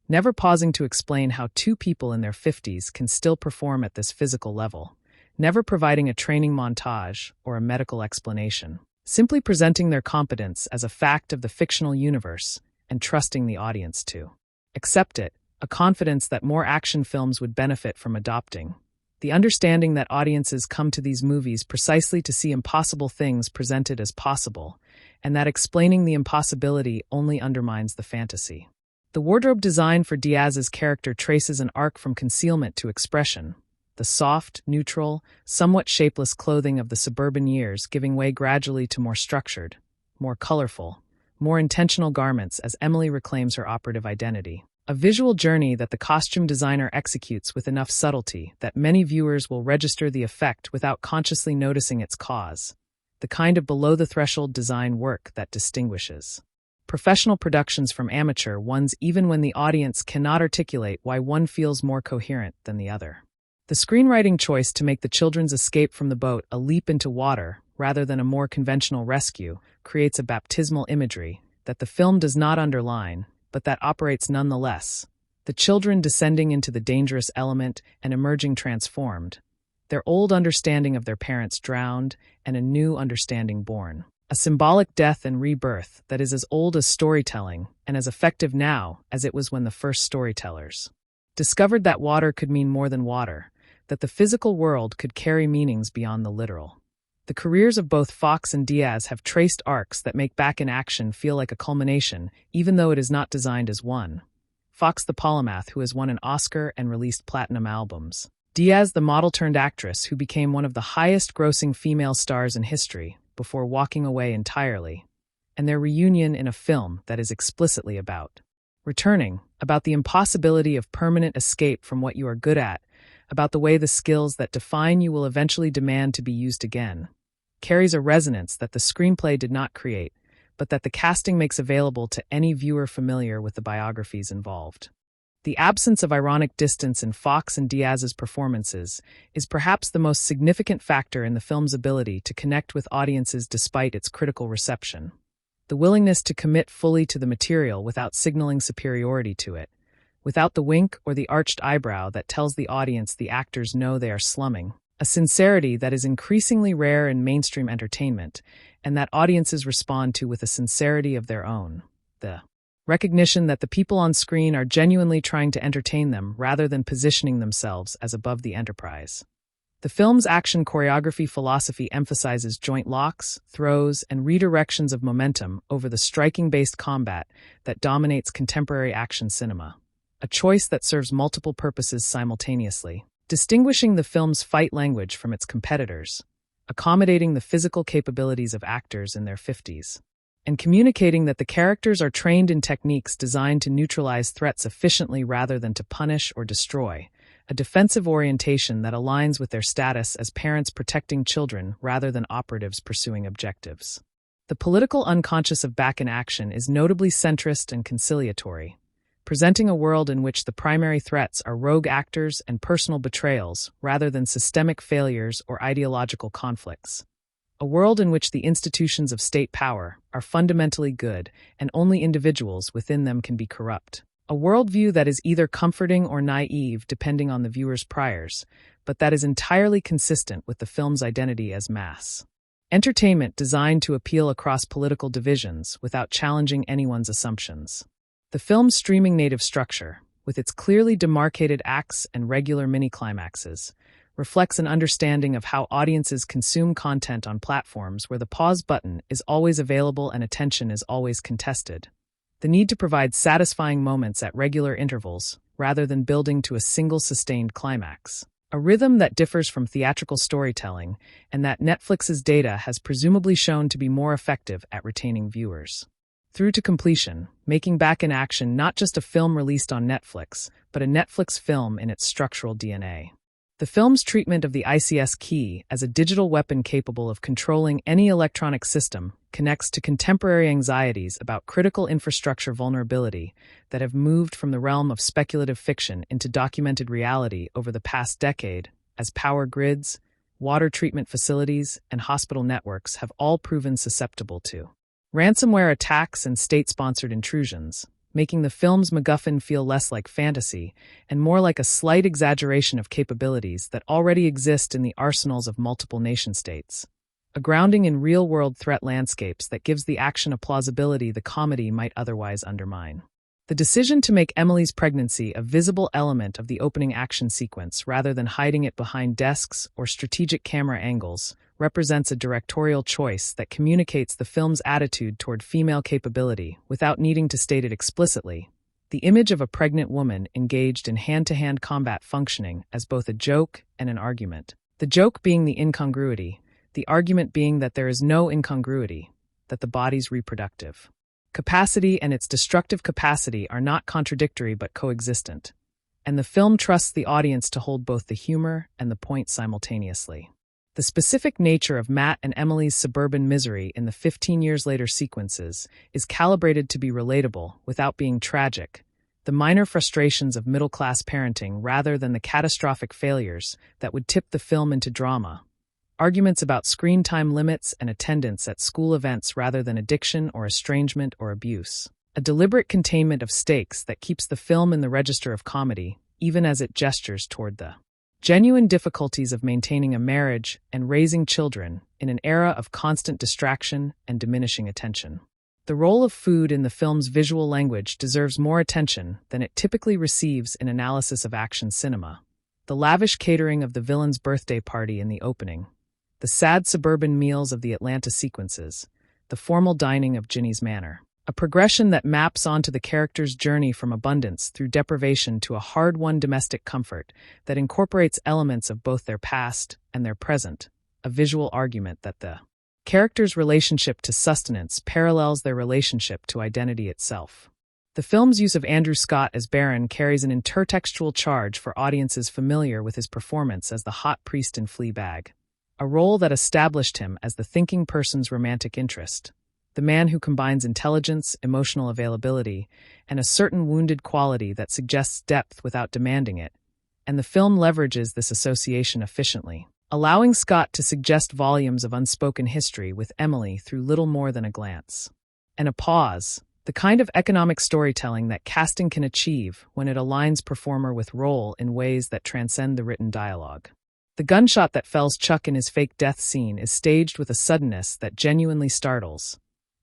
never pausing to explain how two people in their 50s can still perform at this physical level, never providing a training montage or a medical explanation, simply presenting their competence as a fact of the fictional universe and trusting the audience to accept it, a confidence that more action films would benefit from adopting. The understanding that audiences come to these movies precisely to see impossible things presented as possible, and that explaining the impossibility only undermines the fantasy. The wardrobe design for Diaz's character traces an arc from concealment to expression, the soft, neutral, somewhat shapeless clothing of the suburban years giving way gradually to more structured, more colorful, more intentional garments as Emily reclaims her operative identity. A visual journey that the costume designer executes with enough subtlety that many viewers will register the effect without consciously noticing its cause, the kind of below-the-threshold design work that distinguishes professional productions from amateur ones even when the audience cannot articulate why one feels more coherent than the other. The screenwriting choice to make the children's escape from the boat a leap into water rather than a more conventional rescue creates a baptismal imagery that the film does not underline, but that operates nonetheless. The children descending into the dangerous element and emerging transformed, their old understanding of their parents drowned, and a new understanding born. A symbolic death and rebirth that is as old as storytelling and as effective now as it was when the first storytellers discovered that water could mean more than water, that the physical world could carry meanings beyond the literal. The careers of both Foxx and Diaz have traced arcs that make Back in Action feel like a culmination, even though it is not designed as one. Foxx the polymath who has won an Oscar and released platinum albums. Diaz the model-turned-actress who became one of the highest-grossing female stars in history before walking away entirely. And their reunion in a film that is explicitly about returning, about the impossibility of permanent escape from what you are good at, about the way the skills that define you will eventually demand to be used again, carries a resonance that the screenplay did not create, but that the casting makes available to any viewer familiar with the biographies involved. The absence of ironic distance in Foxx and Diaz's performances is perhaps the most significant factor in the film's ability to connect with audiences despite its critical reception. The willingness to commit fully to the material without signaling superiority to it, without the wink or the arched eyebrow that tells the audience the actors know they are slumming, a sincerity that is increasingly rare in mainstream entertainment, and that audiences respond to with a sincerity of their own. The recognition that the people on screen are genuinely trying to entertain them rather than positioning themselves as above the enterprise. The film's action choreography philosophy emphasizes joint locks, throws, and redirections of momentum over the striking-based combat that dominates contemporary action cinema, a choice that serves multiple purposes simultaneously, distinguishing the film's fight language from its competitors, accommodating the physical capabilities of actors in their 50s, and communicating that the characters are trained in techniques designed to neutralize threats efficiently rather than to punish or destroy, a defensive orientation that aligns with their status as parents protecting children rather than operatives pursuing objectives. The political unconscious of Back in Action is notably centrist and conciliatory, presenting a world in which the primary threats are rogue actors and personal betrayals rather than systemic failures or ideological conflicts. A world in which the institutions of state power are fundamentally good and only individuals within them can be corrupt. A worldview that is either comforting or naive depending on the viewer's priors, but that is entirely consistent with the film's identity as mass entertainment designed to appeal across political divisions without challenging anyone's assumptions. The film's streaming native structure, with its clearly demarcated acts and regular mini-climaxes, reflects an understanding of how audiences consume content on platforms where the pause button is always available and attention is always contested. The need to provide satisfying moments at regular intervals, rather than building to a single sustained climax. A rhythm that differs from theatrical storytelling, and that Netflix's data has presumably shown to be more effective at retaining viewers. Through to completion, making Back in Action not just a film released on Netflix, but a Netflix film in its structural DNA. The film's treatment of the ICS key as a digital weapon capable of controlling any electronic system connects to contemporary anxieties about critical infrastructure vulnerability that have moved from the realm of speculative fiction into documented reality over the past decade, as power grids, water treatment facilities, and hospital networks have all proven susceptible to ransomware attacks and state-sponsored intrusions, making the film's MacGuffin feel less like fantasy and more like a slight exaggeration of capabilities that already exist in the arsenals of multiple nation-states. A grounding in real-world threat landscapes that gives the action a plausibility the comedy might otherwise undermine. The decision to make Emily's pregnancy a visible element of the opening action sequence rather than hiding it behind desks or strategic camera angles represents a directorial choice that communicates the film's attitude toward female capability without needing to state it explicitly. The image of a pregnant woman engaged in hand-to-hand combat functioning as both a joke and an argument. The joke being the incongruity, the argument being that there is no incongruity, that the body's reproductive capacity and its destructive capacity are not contradictory but coexistent. And the film trusts the audience to hold both the humor and the point simultaneously. The specific nature of Matt and Emily's suburban misery in the 15 years later sequences is calibrated to be relatable without being tragic, the minor frustrations of middle-class parenting rather than the catastrophic failures that would tip the film into drama. Arguments about screen time limits and attendance at school events rather than addiction or estrangement or abuse. A deliberate containment of stakes that keeps the film in the register of comedy, even as it gestures toward the genuine difficulties of maintaining a marriage and raising children in an era of constant distraction and diminishing attention. The role of food in the film's visual language deserves more attention than it typically receives in analysis of action cinema. The lavish catering of the villain's birthday party in the opening, the sad suburban meals of the Atlanta sequences, the formal dining of Ginny's Manor. A progression that maps onto the character's journey from abundance through deprivation to a hard-won domestic comfort that incorporates elements of both their past and their present, a visual argument that the character's relationship to sustenance parallels their relationship to identity itself. The film's use of Andrew Scott as Baron carries an intertextual charge for audiences familiar with his performance as the hot priest in Fleabag, a role that established him as the thinking person's romantic interest. The man who combines intelligence, emotional availability, and a certain wounded quality that suggests depth without demanding it, and the film leverages this association efficiently, allowing Scott to suggest volumes of unspoken history with Emily through little more than a glance. And a pause, the kind of economic storytelling that casting can achieve when it aligns performer with role in ways that transcend the written dialogue. The gunshot that fells Chuck in his fake death scene is staged with a suddenness that genuinely startles,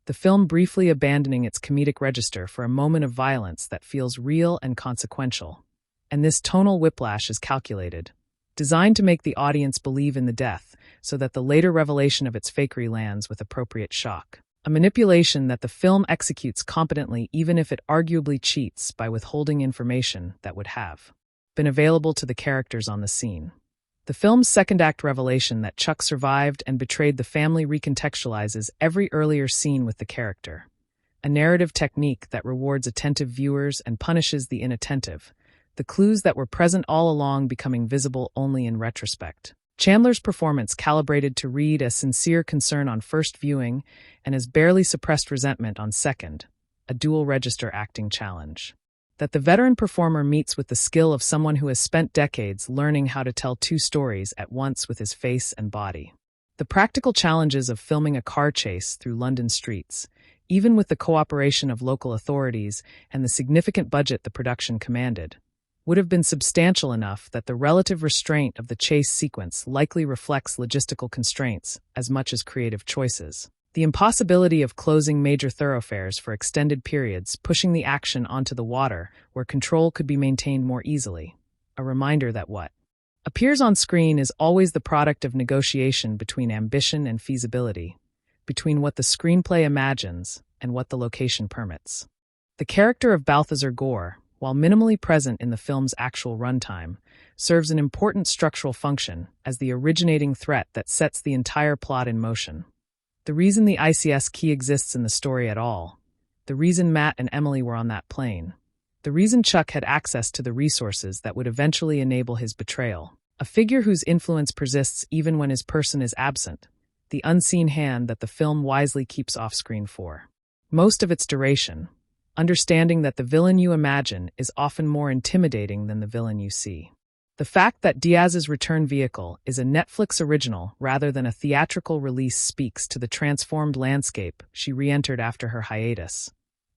the film briefly abandoning its comedic register for a moment of violence that feels real and consequential. And this tonal whiplash is calculated, designed to make the audience believe in the death, so that the later revelation of its fakery lands with appropriate shock. A manipulation that the film executes competently even if it arguably cheats by withholding information that would have been available to the characters on the scene. The film's second-act revelation that Chuck survived and betrayed the family recontextualizes every earlier scene with the character, a narrative technique that rewards attentive viewers and punishes the inattentive, the clues that were present all along becoming visible only in retrospect. Chandler's performance calibrated to read as sincere concern on first viewing and as barely suppressed resentment on second, a dual-register acting challenge. That the veteran performer meets with the skill of someone who has spent decades learning how to tell two stories at once with his face and body. The practical challenges of filming a car chase through London streets, even with the cooperation of local authorities and the significant budget the production commanded, would have been substantial enough that the relative restraint of the chase sequence likely reflects logistical constraints as much as creative choices. The impossibility of closing major thoroughfares for extended periods, pushing the action onto the water where control could be maintained more easily. A reminder that what appears on screen is always the product of negotiation between ambition and feasibility, between what the screenplay imagines and what the location permits. The character of Balthazar Gore, while minimally present in the film's actual runtime, serves an important structural function as the originating threat that sets the entire plot in motion. The reason the ICS key exists in the story at all, the reason Matt and Emily were on that plane, the reason Chuck had access to the resources that would eventually enable his betrayal, a figure whose influence persists even when his person is absent, the unseen hand that the film wisely keeps off-screen for most of its duration, understanding that the villain you imagine is often more intimidating than the villain you see. The fact that Diaz's return vehicle is a Netflix original rather than a theatrical release speaks to the transformed landscape she re-entered after her hiatus.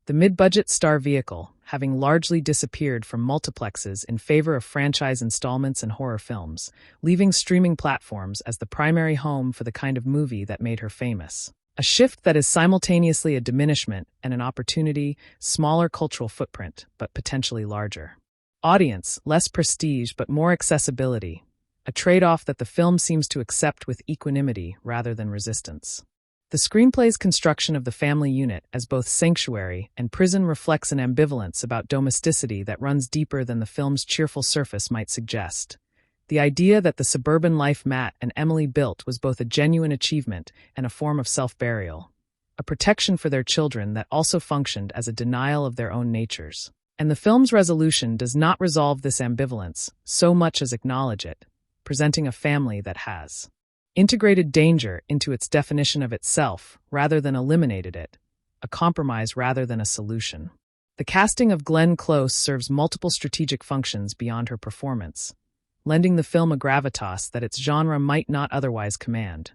The mid-budget star vehicle, having largely disappeared from multiplexes in favor of franchise installments and horror films, leaving streaming platforms as the primary home for the kind of movie that made her famous. A shift that is simultaneously a diminishment and an opportunity, smaller cultural footprint, but potentially larger. Audience, less prestige but more accessibility. a trade-off that the film seems to accept with equanimity rather than resistance. The screenplay's construction of the family unit as both sanctuary and prison reflects an ambivalence about domesticity that runs deeper than the film's cheerful surface might suggest. The idea that the suburban life Matt and Emily built was both a genuine achievement and a form of self-burial, a protection for their children that also functioned as a denial of their own natures. And the film's resolution does not resolve this ambivalence so much as acknowledge it, presenting a family that has integrated danger into its definition of itself rather than eliminated it, a compromise rather than a solution. The casting of Glenn Close serves multiple strategic functions beyond her performance, lending the film a gravitas that its genre might not otherwise command,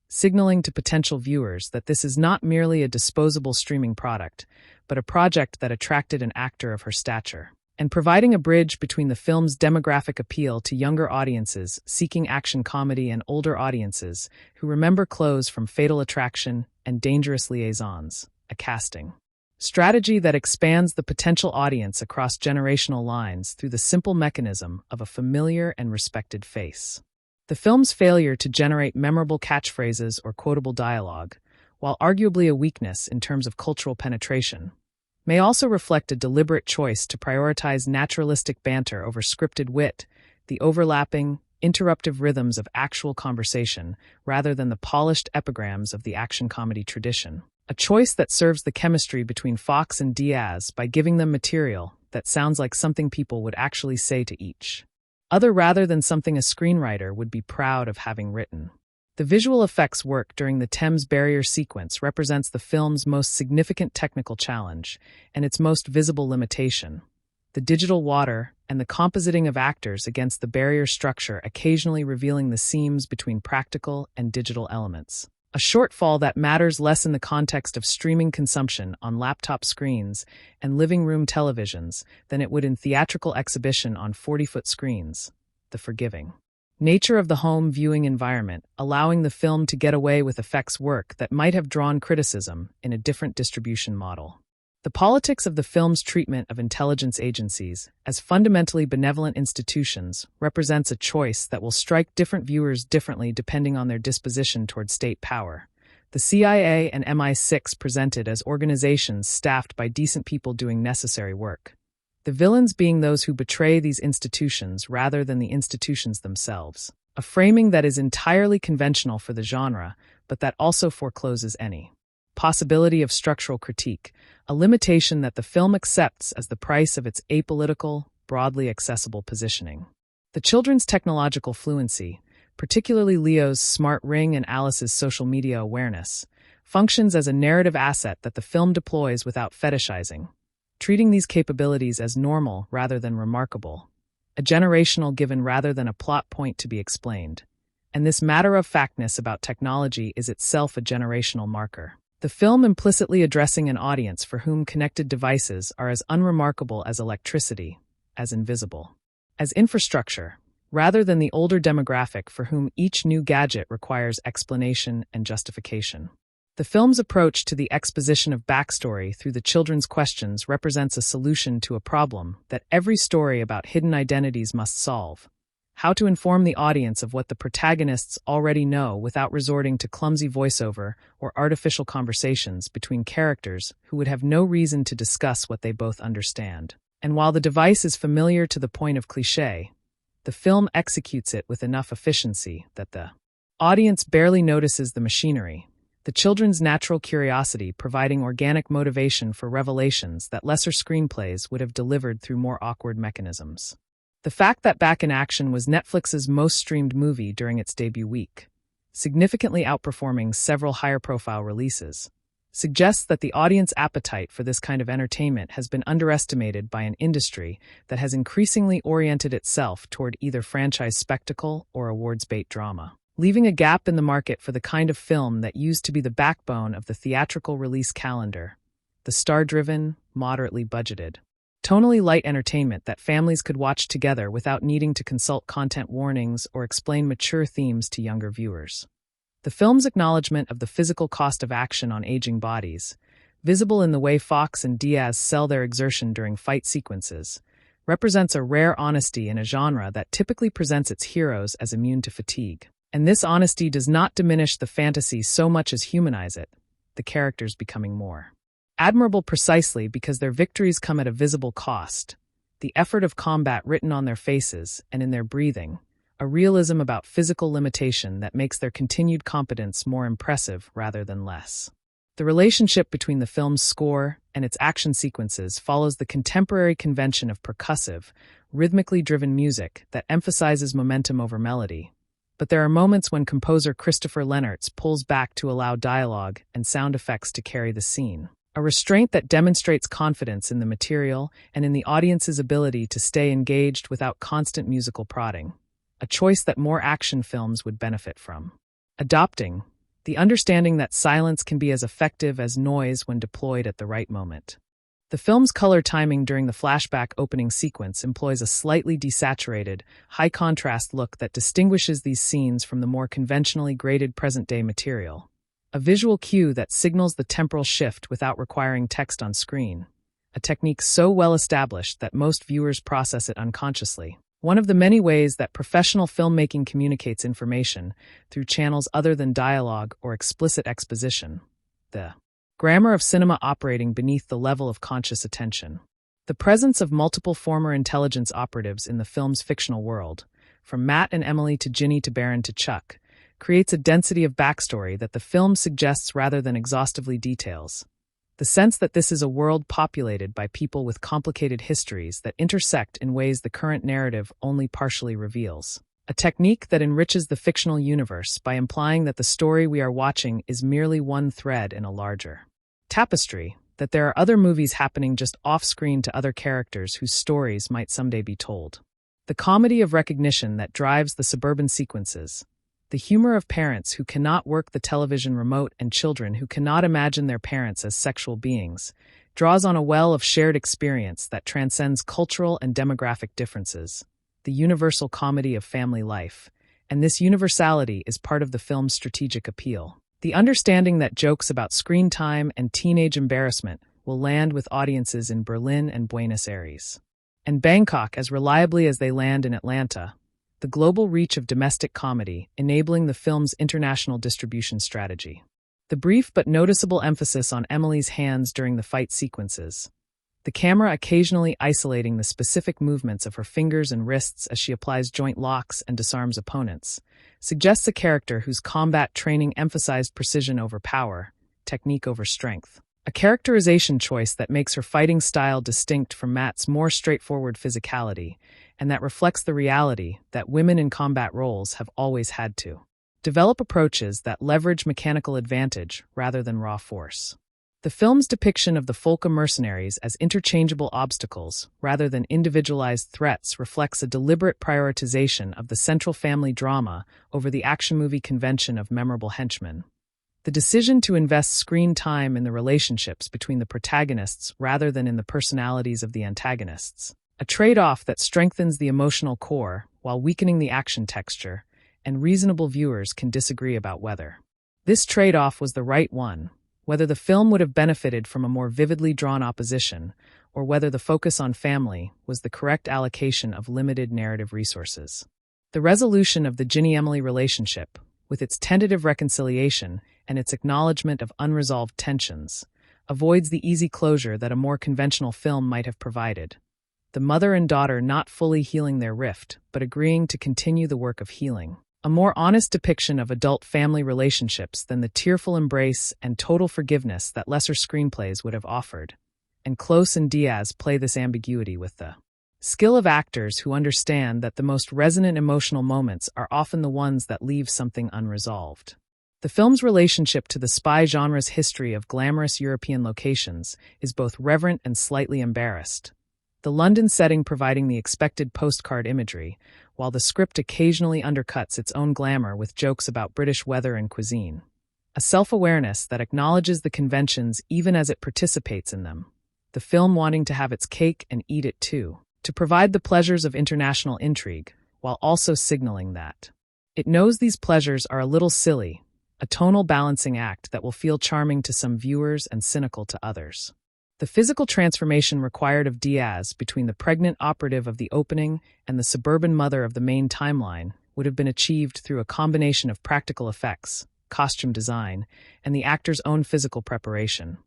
signaling to potential viewers that this is not merely a disposable streaming product, but a project that attracted an actor of her stature, and providing a bridge between the film's demographic appeal to younger audiences seeking action comedy and older audiences who remember Close from Fatal Attraction and Dangerous Liaisons, a casting strategy that expands the potential audience across generational lines through the simple mechanism of a familiar and respected face. The film's failure to generate memorable catchphrases or quotable dialogue, while arguably a weakness in terms of cultural penetration, may also reflect a deliberate choice to prioritize naturalistic banter over scripted wit, the overlapping, interruptive rhythms of actual conversation rather than the polished epigrams of the action comedy tradition. A choice that serves the chemistry between Foxx and Diaz by giving them material that sounds like something people would actually say to each other rather than something a screenwriter would be proud of having written. The visual effects work during the Thames barrier sequence represents the film's most significant technical challenge and its most visible limitation. The digital water and the compositing of actors against the barrier structure occasionally revealing the seams between practical and digital elements. A shortfall that matters less in the context of streaming consumption on laptop screens and living room televisions than it would in theatrical exhibition on 40-foot screens. The forgiving nature of the home viewing environment, allowing the film to get away with effects work that might have drawn criticism in a different distribution model. The politics of the film's treatment of intelligence agencies as fundamentally benevolent institutions represents a choice that will strike different viewers differently depending on their disposition toward state power. The CIA and MI6 presented as organizations staffed by decent people doing necessary work, the villains being those who betray these institutions rather than the institutions themselves, a framing that is entirely conventional for the genre, but that also forecloses any possibility of structural critique, a limitation that the film accepts as the price of its apolitical, broadly accessible positioning. The children's technological fluency, particularly Leo's smart ring and Alice's social media awareness, functions as a narrative asset that the film deploys without fetishizing, treating these capabilities as normal rather than remarkable, a generational given rather than a plot point to be explained. And this matter-of-factness about technology is itself a generational marker. The film implicitly addressing an audience for whom connected devices are as unremarkable as electricity, as invisible as infrastructure, rather than the older demographic for whom each new gadget requires explanation and justification. The film's approach to the exposition of backstory through the children's questions represents a solution to a problem that every story about hidden identities must solve: how to inform the audience of what the protagonists already know without resorting to clumsy voiceover or artificial conversations between characters who would have no reason to discuss what they both understand. And while the device is familiar to the point of cliché, the film executes it with enough efficiency that the audience barely notices the machinery, the children's natural curiosity providing organic motivation for revelations that lesser screenplays would have delivered through more awkward mechanisms. The fact that Back in Action was Netflix's most streamed movie during its debut week, significantly outperforming several higher-profile releases, suggests that the audience appetite for this kind of entertainment has been underestimated by an industry that has increasingly oriented itself toward either franchise spectacle or awards-bait drama, leaving a gap in the market for the kind of film that used to be the backbone of the theatrical release calendar, the star-driven, moderately budgeted, tonally light entertainment that families could watch together without needing to consult content warnings or explain mature themes to younger viewers. The film's acknowledgement of the physical cost of action on aging bodies, visible in the way Foxx and Diaz sell their exertion during fight sequences, represents a rare honesty in a genre that typically presents its heroes as immune to fatigue. And this honesty does not diminish the fantasy so much as humanize it, the characters becoming more admirable precisely because their victories come at a visible cost, the effort of combat written on their faces and in their breathing, a realism about physical limitation that makes their continued competence more impressive rather than less. The relationship between the film's score and its action sequences follows the contemporary convention of percussive, rhythmically driven music that emphasizes momentum over melody. But there are moments when composer Christopher Lennertz pulls back to allow dialogue and sound effects to carry the scene, a restraint that demonstrates confidence in the material and in the audience's ability to stay engaged without constant musical prodding, a choice that more action films would benefit from. Adopting the understanding that silence can be as effective as noise when deployed at the right moment. The film's color timing during the flashback opening sequence employs a slightly desaturated, high-contrast look that distinguishes these scenes from the more conventionally graded present-day material, a visual cue that signals the temporal shift without requiring text on screen, a technique so well established that most viewers process it unconsciously. One of the many ways that professional filmmaking communicates information through channels other than dialogue or explicit exposition. The grammar of cinema operating beneath the level of conscious attention. The presence of multiple former intelligence operatives in the film's fictional world, from Matt and Emily to Ginny to Baron to Chuck, creates a density of backstory that the film suggests rather than exhaustively details. The sense that this is a world populated by people with complicated histories that intersect in ways the current narrative only partially reveals. A technique that enriches the fictional universe by implying that the story we are watching is merely one thread in a larger tapestry, that there are other movies happening just off-screen to other characters whose stories might someday be told. The comedy of recognition that drives the suburban sequences. The humor of parents who cannot work the television remote and children who cannot imagine their parents as sexual beings, draws on a well of shared experience that transcends cultural and demographic differences, the universal comedy of family life, and this universality is part of the film's strategic appeal. The understanding that jokes about screen time and teenage embarrassment will land with audiences in Berlin and Buenos Aires, and Bangkok as reliably as they land in Atlanta. The global reach of domestic comedy, enabling the film's international distribution strategy. The brief but noticeable emphasis on Emily's hands during the fight sequences. The camera occasionally isolating the specific movements of her fingers and wrists as she applies joint locks and disarms opponents, suggests a character whose combat training emphasized precision over power, technique over strength. A characterization choice that makes her fighting style distinct from Matt's more straightforward physicality, and that reflects the reality that women in combat roles have always had to develop approaches that leverage mechanical advantage rather than raw force. The film's depiction of the Folka mercenaries as interchangeable obstacles rather than individualized threats reflects a deliberate prioritization of the central family drama over the action movie convention of memorable henchmen. The decision to invest screen time in the relationships between the protagonists rather than in the personalities of the antagonists. A trade-off that strengthens the emotional core while weakening the action texture, and reasonable viewers can disagree about whether this trade-off was the right one, whether the film would have benefited from a more vividly drawn opposition, or whether the focus on family was the correct allocation of limited narrative resources. The resolution of the Ginny-Emily relationship, with its tentative reconciliation and its acknowledgement of unresolved tensions, avoids the easy closure that a more conventional film might have provided. The mother and daughter not fully healing their rift, but agreeing to continue the work of healing. A more honest depiction of adult family relationships than the tearful embrace and total forgiveness that lesser screenplays would have offered. And Close and Diaz play this ambiguity with the skill of actors who understand that the most resonant emotional moments are often the ones that leave something unresolved. The film's relationship to the spy genre's history of glamorous European locations is both reverent and slightly embarrassed. The London setting providing the expected postcard imagery, while the script occasionally undercuts its own glamour with jokes about British weather and cuisine. A self-awareness that acknowledges the conventions even as it participates in them. The film wanting to have its cake and eat it too, to provide the pleasures of international intrigue, while also signaling that it knows these pleasures are a little silly, a tonal balancing act that will feel charming to some viewers and cynical to others. The physical transformation required of Diaz between the pregnant operative of the opening and the suburban mother of the main timeline would have been achieved through a combination of practical effects, costume design, and the actor's own physical preparation.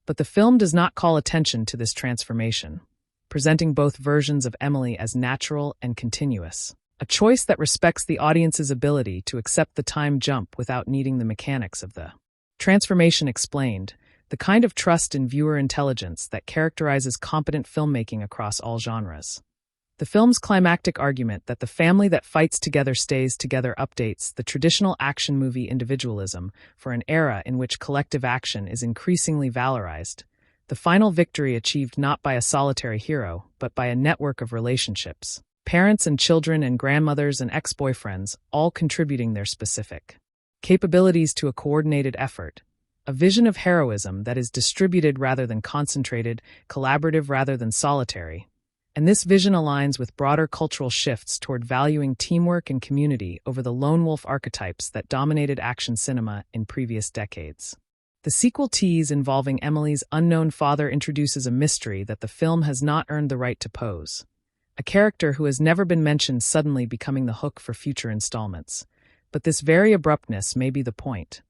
But the film does not call attention to this transformation, presenting both versions of Emily as natural and continuous, a choice that respects the audience's ability to accept the time jump without needing the mechanics of the transformation explained, the kind of trust in viewer intelligence that characterizes competent filmmaking across all genres. The film's climactic argument that the family that fights together stays together updates the traditional action movie individualism for an era in which collective action is increasingly valorized, the final victory achieved not by a solitary hero, but by a network of relationships, parents and children and grandmothers and ex-boyfriends, all contributing their specific capabilities to a coordinated effort, a vision of heroism that is distributed rather than concentrated, collaborative rather than solitary. And this vision aligns with broader cultural shifts toward valuing teamwork and community over the lone wolf archetypes that dominated action cinema in previous decades. The sequel tease involving Emily's unknown father introduces a mystery that the film has not earned the right to pose. A character who has never been mentioned suddenly becoming the hook for future installments. But this very abruptness may be the point.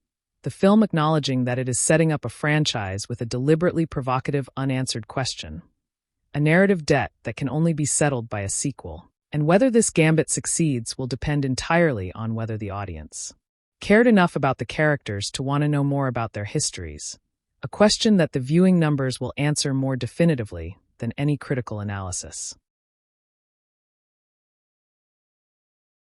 The film acknowledging that it is setting up a franchise with a deliberately provocative unanswered question. A narrative debt that can only be settled by a sequel. And whether this gambit succeeds will depend entirely on whether the audience cared enough about the characters to want to know more about their histories. A question that the viewing numbers will answer more definitively than any critical analysis.